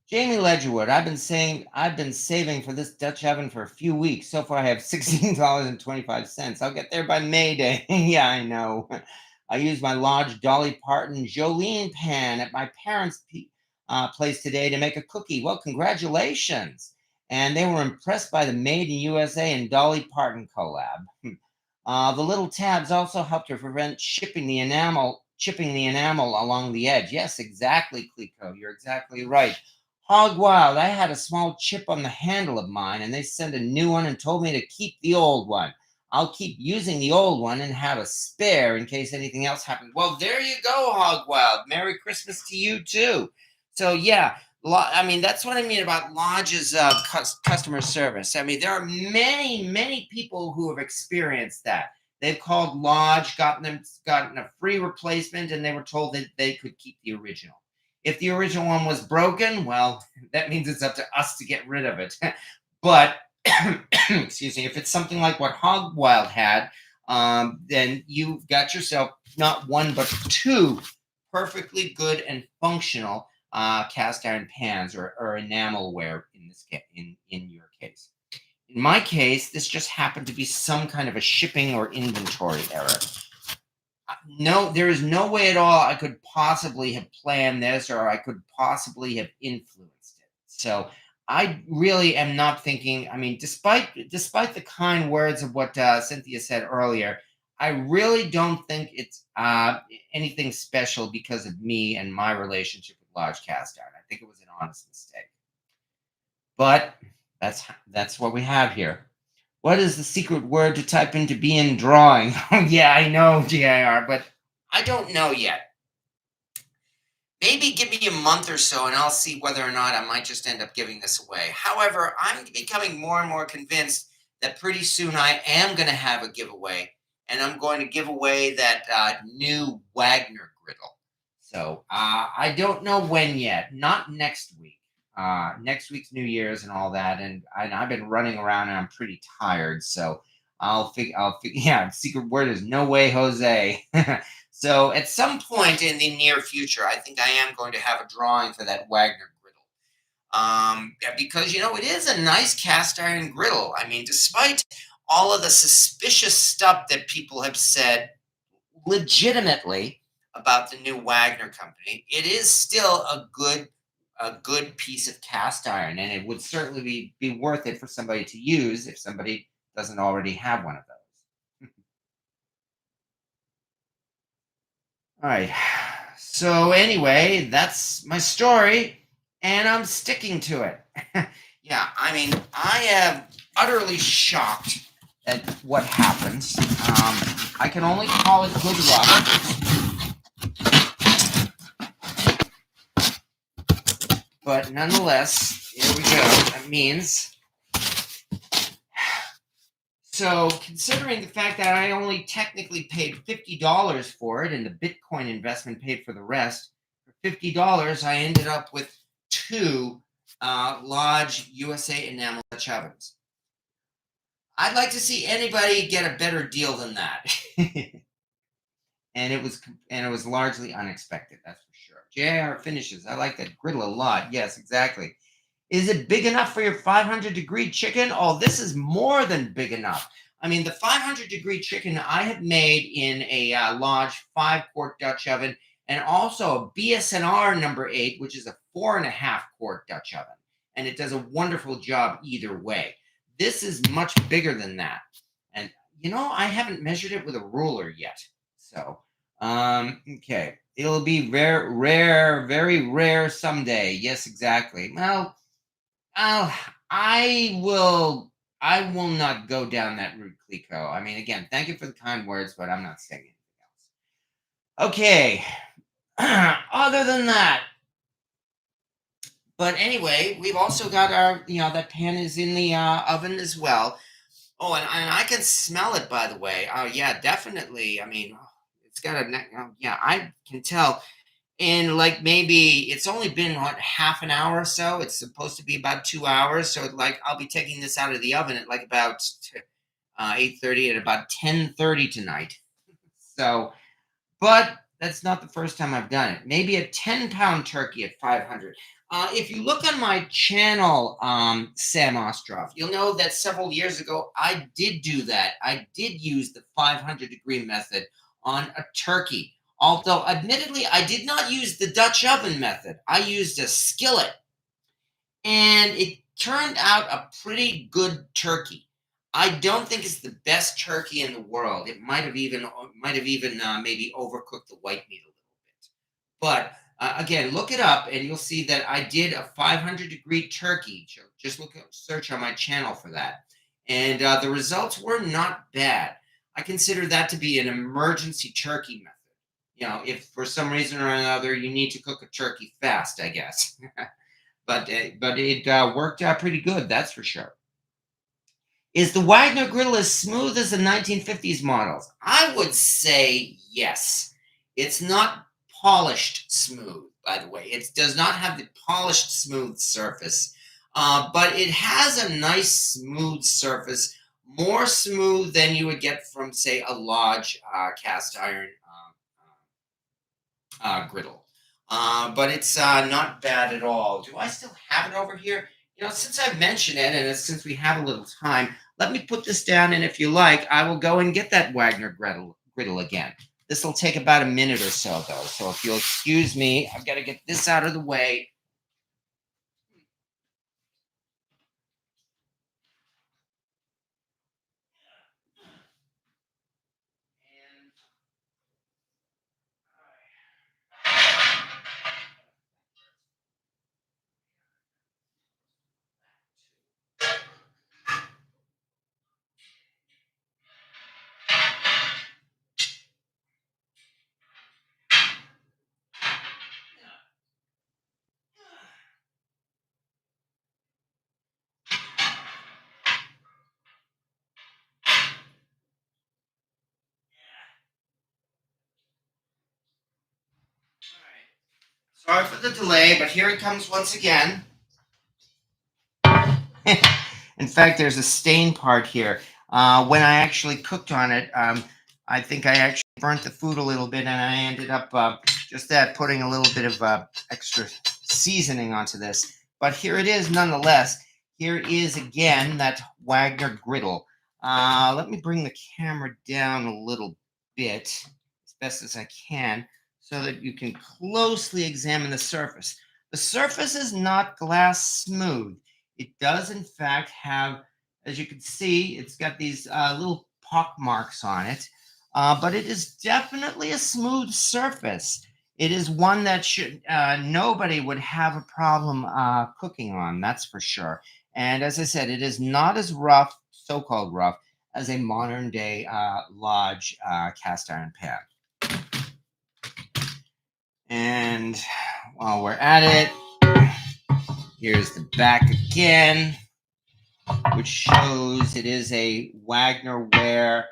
Jamie Ledgerwood. I've been saving for this Dutch oven for a few weeks. So far, I have $16.25. I'll get there by May Day. Yeah, I know. I used my Lodge Dolly Parton Jolene pan at my parents' place today to make a cookie. Well, congratulations! And they were impressed by the Made in USA and Dolly Parton collab. The little tabs also help to prevent chipping the enamel along the edge. Yes, exactly, Clico. You're exactly right. Hog Wild, I had a small chip on the handle of mine, and they sent a new one and told me to keep the old one. I'll keep using the old one and have a spare in case anything else happens. Well, there you go, Hog Wild. Merry Christmas to you, too. So, yeah, I mean, that's what I mean about Lodge's customer service. I mean, there are many, many people who have experienced that. They've called Lodge, gotten a free replacement, and they were told that they could keep the original. If the original one was broken, well, that means it's up to us to get rid of it. But excuse me, if it's something like what Hog Wild had, then you've got yourself not one but two perfectly good and functional cast iron pans or enamelware in this case, in your case. In my case, this just happened to be some kind of a shipping or inventory error. No, there is no way at all I could possibly have planned this or I could possibly have influenced it. So I really am not thinking. I mean, despite the kind words of what Cynthia said earlier, I really don't think it's anything special because of me and my relationship with Lodge Cast Iron. I think it was an honest mistake. But that's what we have here. What is the secret word to type into being drawing? Yeah, I know, GIR, but I don't know yet. Maybe give me a month or so and I'll see whether or not I might just end up giving this away. However, I'm becoming more and more convinced that pretty soon I am going to have a giveaway, and I'm going to give away that new Wagner griddle. So I don't know when yet. Not next week. Next week's New Year's and all that, and I've been running around and I'm pretty tired. So I'll figure. Yeah, secret word is no way, Jose. So at some point in the near future, I think I am going to have a drawing for that Wagner griddle. Yeah, because it is a nice cast iron griddle. I mean, despite all of the suspicious stuff that people have said legitimately about the new Wagner company, it is still a good piece of cast iron, and it would certainly be worth it for somebody to use if somebody doesn't already have one of those. All right. So anyway, that's my story, and I'm sticking to it. Yeah, I mean, I am utterly shocked at what happened. I can only call it good luck, but nonetheless, here we go. That means. So, considering the fact that I only technically paid $50 for it and the Bitcoin investment paid for the rest, for $50, I ended up with two Lodge USA enamel Dutch ovens. I'd like to see anybody get a better deal than that. and it was largely unexpected, that's for sure. JR finishes. I like that griddle a lot. Yes, exactly. Is it big enough for your 500-degree chicken? Oh, this is more than big enough. I mean, the 500-degree chicken I have made in a large 5-quart Dutch oven, and also a BSNR number 8, which is a 4.5-quart Dutch oven. And it does a wonderful job either way. This is much bigger than that. And, I haven't measured it with a ruler yet. So, okay. It'll be rare, rare, very rare someday. Yes, exactly. Well, Oh, I will not go down that route, Clico. I mean, again, thank you for the kind words, but I'm not saying anything else. Okay. Other than that, but anyway, we've also got our, that pan is in the oven as well. Oh, and I can smell it, by the way. Oh, yeah, definitely. I mean, it's got a, yeah, I can tell. And like maybe it's only been what half an hour or so. It's supposed to be about 2 hours. So like I'll be taking this out of the oven at like about 8:30 at about 10:30 tonight. So, but that's not the first time I've done it. Maybe a 10-pound turkey at 500. If you look on my channel, Sam Ostroff, you'll know that several years ago I did do that. I did use the 500-degree method on a turkey. Although, admittedly, I did not use the Dutch oven method. I used a skillet, and it turned out a pretty good turkey. I don't think it's the best turkey in the world. It might have even maybe overcooked the white meat a little bit. But again, look it up, and you'll see that I did a 500-degree turkey. Just search on my channel for that, and the results were not bad. I consider that to be an emergency turkey method. If for some reason or another you need to cook a turkey fast, I guess. but it worked out pretty good, that's for sure. Is the Wagner griddle as smooth as the 1950s models? I would say yes. It's not polished smooth, by the way. It does not have the polished smooth surface, but it has a nice smooth surface, more smooth than you would get from, say, a large cast iron griddle. But it's not bad at all. Do I still have it over here? Since I've mentioned it and since we have a little time, let me put this down. And if you like, I will go and get that Wagner griddle again. This will take about a minute or so, though. So if you'll excuse me, I've got to get this out of the way. Sorry for the delay, but here it comes once again. In fact, there's a stain part here. When I actually cooked on it, I think I actually burnt the food a little bit, and I ended up just putting a little bit of extra seasoning onto this. But here it is nonetheless. Here is again that Wagner griddle. Let me bring the camera down a little bit, as best as I can, so that you can closely examine the surface. The surface is not glass smooth. It does, in fact, have, as you can see, it's got these little pock marks on it, but it is definitely a smooth surface. It is one that nobody would have a problem cooking on, that's for sure. And as I said, it is not as rough, so-called rough, as a modern day large cast iron pan. And while we're at it, here's the back again, which shows it is a Wagnerware.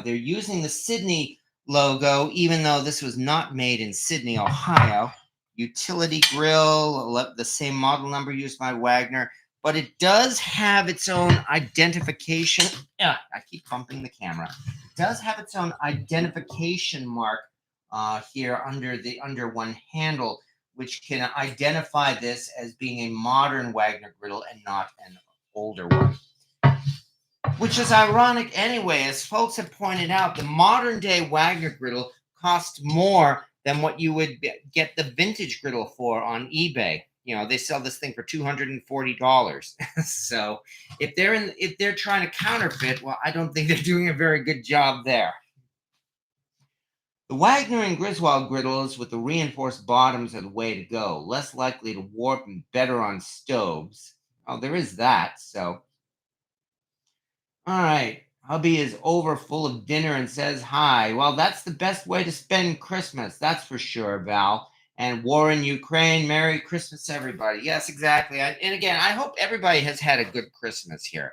They're using the Sydney logo, even though this was not made in Sydney, Ohio. Utility grill, the same model number used by Wagner, but it does have its own identification. Yeah, I keep bumping the camera. It does have its own identification mark here under one handle, which can identify this as being a modern Wagner griddle and not an older one. Which is ironic anyway, as folks have pointed out, the modern day Wagner griddle costs more than what you would get the vintage griddle for on eBay. You know, they sell this thing for $240. So if they're trying to counterfeit, well, I don't think they're doing a very good job there. The Wagner and Griswold griddles with the reinforced bottoms are the way to go. Less likely to warp and better on stoves. Oh, there is that, so. All right. Hubby is over full of dinner and says hi. Well, that's the best way to spend Christmas. That's for sure, Val. And war in Ukraine. Merry Christmas, everybody. Yes, exactly. And again, I hope everybody has had a good Christmas here.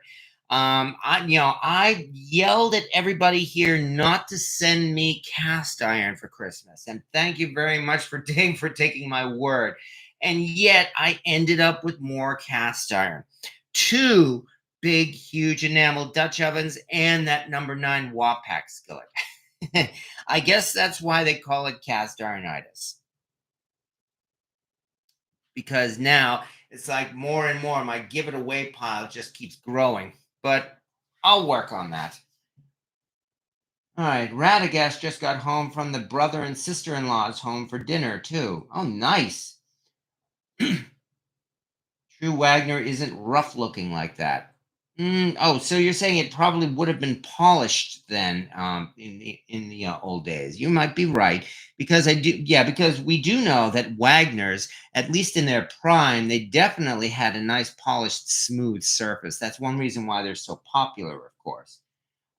I yelled at everybody here not to send me cast iron for Christmas. And thank you very much for taking my word. And yet I ended up with more cast iron. 2 big, huge enamel Dutch ovens and that number 9 Wapak skillet. I guess that's why they call it cast ironitis. Because now it's like more and more, my give it away pile just keeps growing. But I'll work on that. All right, Radagast just got home from the brother and sister-in-law's home for dinner, too. Oh, nice. True Wagner isn't rough looking like that. So you're saying it probably would have been polished then in the old days. You might be right, because because we do know that Wagners, at least in their prime, they definitely had a nice polished, smooth surface. That's one reason why they're so popular, of course.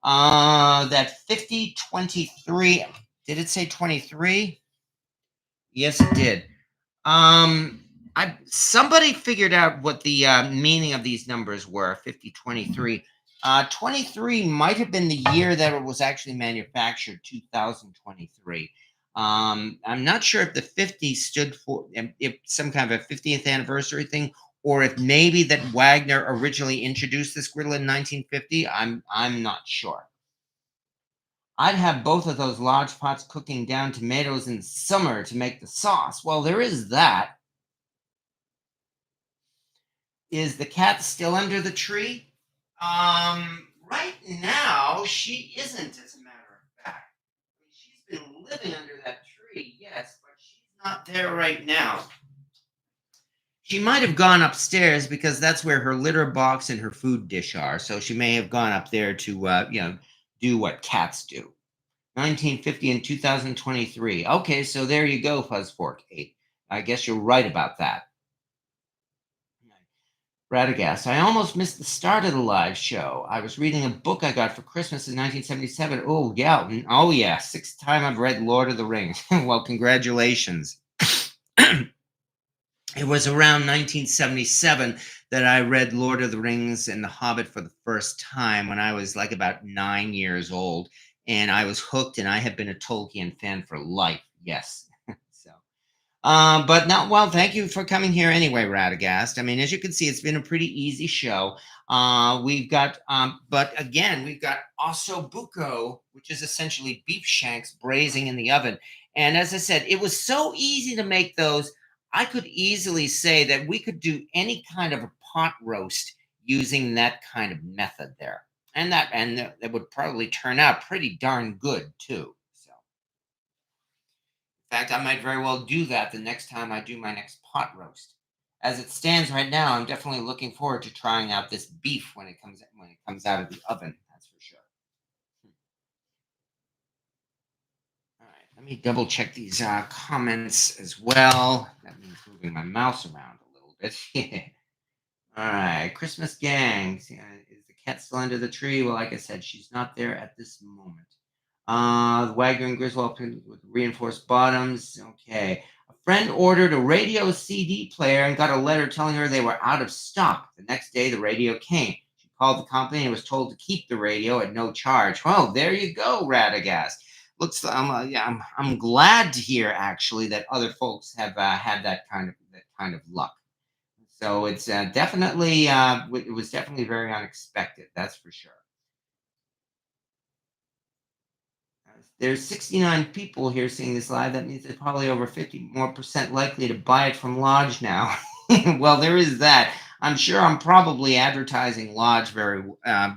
That 5023, did it say 23? Yes, it did. Somebody figured out what the meaning of these numbers were. 5023. 23 might have been the year that it was actually manufactured, 2023. I'm not sure if the 50 stood for if some kind of a 50th anniversary thing, or if maybe that Wagner originally introduced this griddle in 1950. I'm not sure. I'd have both of those large pots cooking down tomatoes in summer to make the sauce. Well, there is that. Is the cat still under the tree? Right now, she isn't, as a matter of fact. I mean, she's been living under that tree, yes, but she's not there right now. She might have gone upstairs because that's where her litter box and her food dish are. So she may have gone up there to, do what cats do. 1950 and 2023. Okay, so there you go, Fuzzfork 8. I guess you're right about that. Radagast, I almost missed the start of the live show. I was reading a book I got for Christmas in 1977. Oh, yeah. Oh, yeah. 6th time I've read Lord of the Rings. Well, congratulations. It was around 1977 that I read Lord of the Rings and The Hobbit for the first time, when I was like about 9 years old. And I was hooked, and I have been a Tolkien fan for life. Yes. But now, well, thank you for coming here anyway, Radagast. I mean, as you can see, it's been a pretty easy show. But again, we've got Osso Buco, which is essentially beef shanks braising in the oven. And as I said, it was so easy to make those. I could easily say that we could do any kind of a pot roast using that kind of method there. And that would probably turn out pretty darn good, too. In fact, I might very well do that the next time I do my next pot roast. As it stands right now, I'm definitely looking forward to trying out this beef when it comes out of the oven. That's for sure. All right, let me double check these comments as well. That means moving my mouse around a little bit. All right, Christmas gang. Is the cat still under the tree? Well, like I said, she's not there at this moment. The Wagner and Griswold with reinforced bottoms. Okay. A friend ordered a radio CD player and got a letter telling her they were out of stock. The next day, the radio came. She called the company and was told to keep the radio at no charge. Well, there you go, Radagast. Looks, I'm glad to hear actually that other folks have had that kind of luck. So it's definitely it was definitely very unexpected. That's for sure. There's 69 people here seeing this live. That means there's probably over 50 more percent likely to buy it from Lodge now. Well, there is that. I'm sure I'm probably advertising Lodge very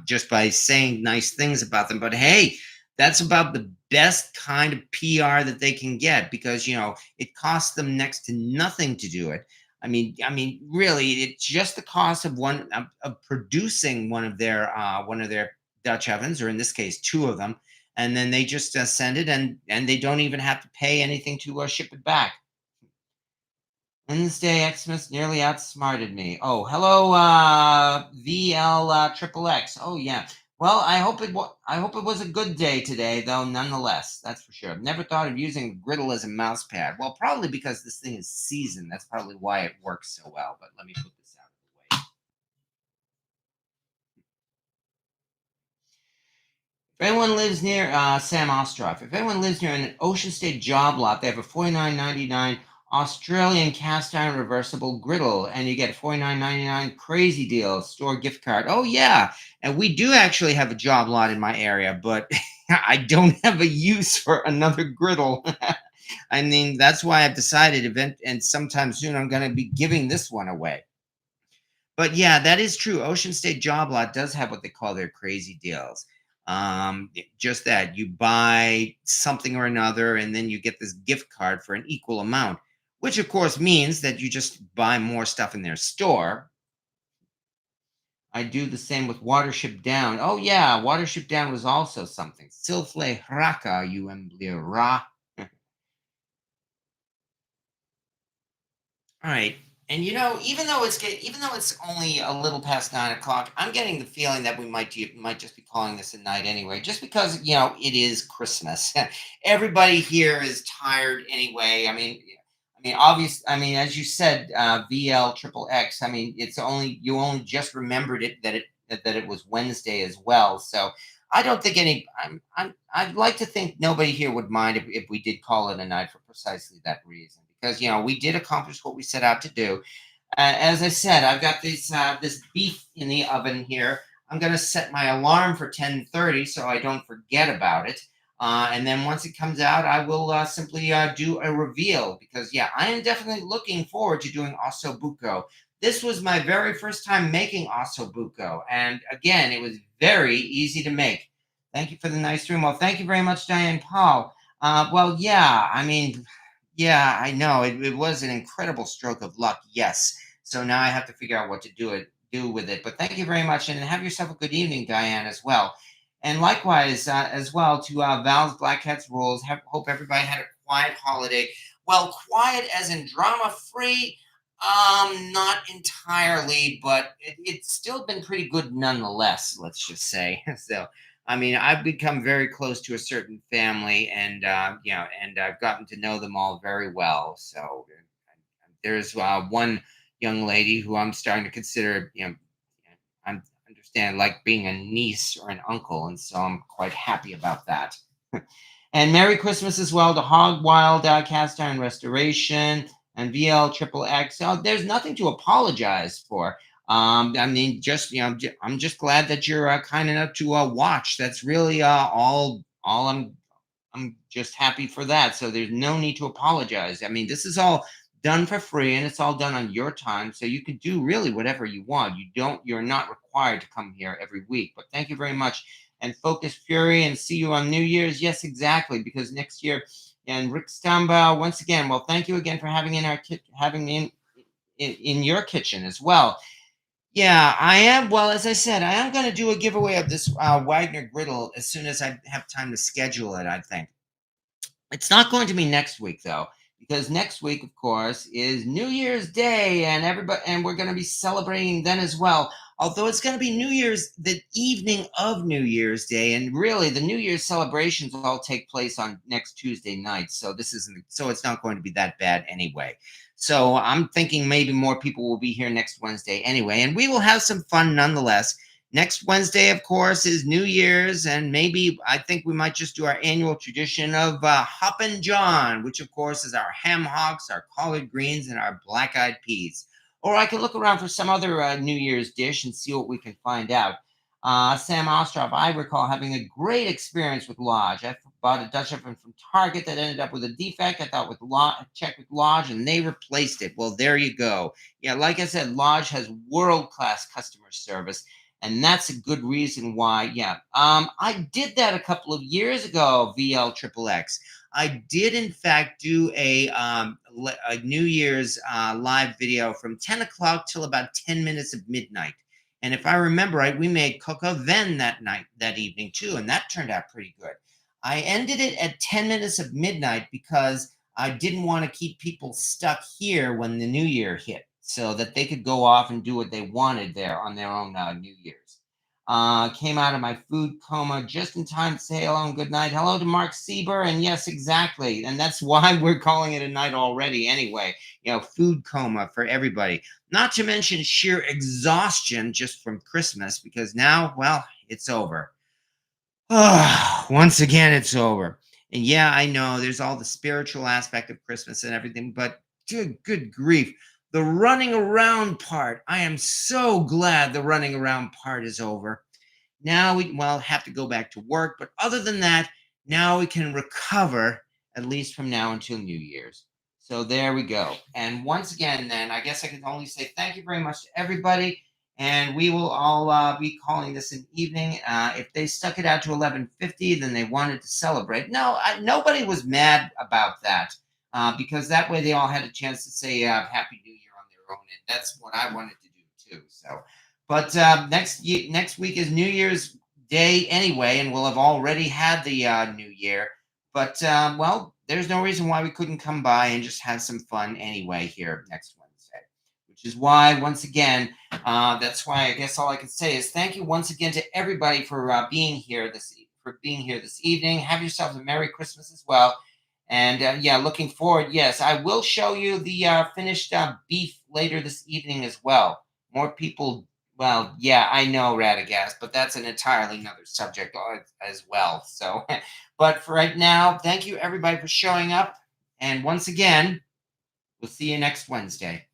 just by saying nice things about them. But hey, that's about the best kind of PR that they can get because it costs them next to nothing to do it. I mean, really, it's just the cost of of producing one of their Dutch ovens, or in this case, two of them, and then they just send it, and they don't even have to pay anything to ship it back. Wednesday Xmas nearly outsmarted me. Oh, hello, VL triple X. Oh yeah. Well, I hope it was a good day today, though. Nonetheless, that's for sure. I've never thought of using a griddle as a mouse pad. Well, probably because this thing is seasoned. That's probably why it works so well. But let me put this out of the way. If anyone lives near Sam Ostroff, if anyone lives near an Ocean State job lot, they have a $49.99 Australian cast iron reversible griddle, and you get a $49.99 crazy deal store gift card. Oh yeah, and we do actually have a job lot in my area, but I don't have a use for another griddle. I mean, that's why I've decided event and sometime soon I'm going to be giving this one away. But yeah, that is true. Ocean State Job Lot does have what they call their crazy deals. Just that you buy something or another, and then you get this gift card for an equal amount, which of course means that you just buy more stuff in their store. I do the same with Watership Down. Oh yeah, Watership Down was also something. Silfle Raka, ra. All right. And even though it's only a little past 9 o'clock, I'm getting the feeling that we might just be calling this a night anyway, just because it is Christmas. Everybody here is tired anyway. Obvious. I mean, as you said, VL triple X. I mean, it's only you only just remembered that it was Wednesday as well. So I don't think any. I'd like to think nobody here would mind if we did call it a night for precisely that reason, because we did accomplish what we set out to do. As I said, I've got this beef in the oven here. I'm going to set my alarm for 10:30 so I don't forget about it. And then once it comes out, I will simply do a reveal because, yeah, I am definitely looking forward to doing Osso Buco. This was my very first time making Osso Buco. And again, it was very easy to make. Thank you for the nice room. Well, thank you very much, Diane Paul. Well, yeah, I mean, yeah, I know. It was an incredible stroke of luck, yes. So now I have to figure out what to do with it. But thank you very much, and have yourself a good evening, Diane, as well. And likewise, as well, to Val's Black Hats Rules. Hope everybody had a quiet holiday. Well, quiet as in drama free. Not entirely, but it's still been pretty good nonetheless. Let's just say so. I mean, I've become very close to a certain family, and and I've gotten to know them all very well. So there's one young lady who I'm starting to consider, I'm understand like being a niece or an uncle, and so I'm quite happy about that. And Merry Christmas as well to Hog Wild Cast Iron Restoration and VL Triple X. So there's nothing to apologize for. I mean, just I'm just glad that you're kind enough to watch. That's really all I'm just happy for that. So there's no need to apologize. I mean, this is all done for free and it's all done on your time. So you can do really whatever you want. You're not required to come here every week. But thank you very much. And Focus Fury, and see you on New Year's. Yes, exactly. Because next year, and Rick Stambau, once again, well, thank you again for having me in your kitchen as well. Yeah, I am. Well, as I said, I am going to do a giveaway of this Wagner griddle as soon as I have time to schedule it, I think. It's not going to be next week though, because next week, of course, is New Year's Day, and we're going to be celebrating then as well. Although it's going to be New Year's the evening of New Year's Day, and really the New Year's celebrations all take place on next Tuesday night. So it's not going to be that bad anyway. So I'm thinking maybe more people will be here next Wednesday anyway, and we will have some fun nonetheless. Next Wednesday, of course, is New Year's, and maybe I think we might just do our annual tradition of Hoppin' John, which, of course, is our ham hocks, our collard greens, and our black-eyed peas. Or I could look around for some other New Year's dish and see what we can find out. Sam Ostrov, I recall having a great experience with Lodge. I bought a Dutch oven from Target that ended up with a defect. I thought with Lodge, checked with Lodge, and they replaced it. Well, there you go. Yeah, like I said, Lodge has world-class customer service, and that's a good reason why. Yeah, I did that a couple of years ago. VL Triple X. I did, in fact, do a New Year's live video from 10 o'clock till about 10 minutes of midnight. And if I remember right, we made coco then that evening too, and that turned out pretty good. I ended it at 10 minutes of midnight because I didn't want to keep people stuck here when the new year hit, so that they could go off and do what they wanted there on their own New Year's. Came out of my food coma just in time to say hello and good night. Hello to Mark Sieber. And yes, exactly. And that's why we're calling it a night already anyway. Food coma for everybody. Not to mention sheer exhaustion just from Christmas, because now, well, it's over. Once again, it's over. And yeah, I know there's all the spiritual aspect of Christmas and everything, but good grief. The running around part, I am so glad the running around part is over. Now we, well, have to go back to work, but other than that, now we can recover at least from now until New Year's. So there we go. And once again, then I guess I can only say thank you very much to everybody. And we will all be calling this an evening. If they stuck it out to 11:50, then they wanted to celebrate. No, nobody was mad about that, because that way they all had a chance to say Happy New Year on their own, and that's what I wanted to do too. So, but next week is New Year's Day anyway, and we'll have already had the New Year. But well, there's no reason why we couldn't come by and just have some fun anyway here next Wednesday. Which is why, once again, that's why I guess all I can say is thank you once again to everybody for being here this evening. Have yourselves a Merry Christmas as well. And yeah, looking forward. Yes, I will show you the finished beef later this evening as well. More people. Well, yeah, I know, Radagast, but that's an entirely another subject as well. So, but for right now, thank you everybody for showing up. And once again, we'll see you next Wednesday.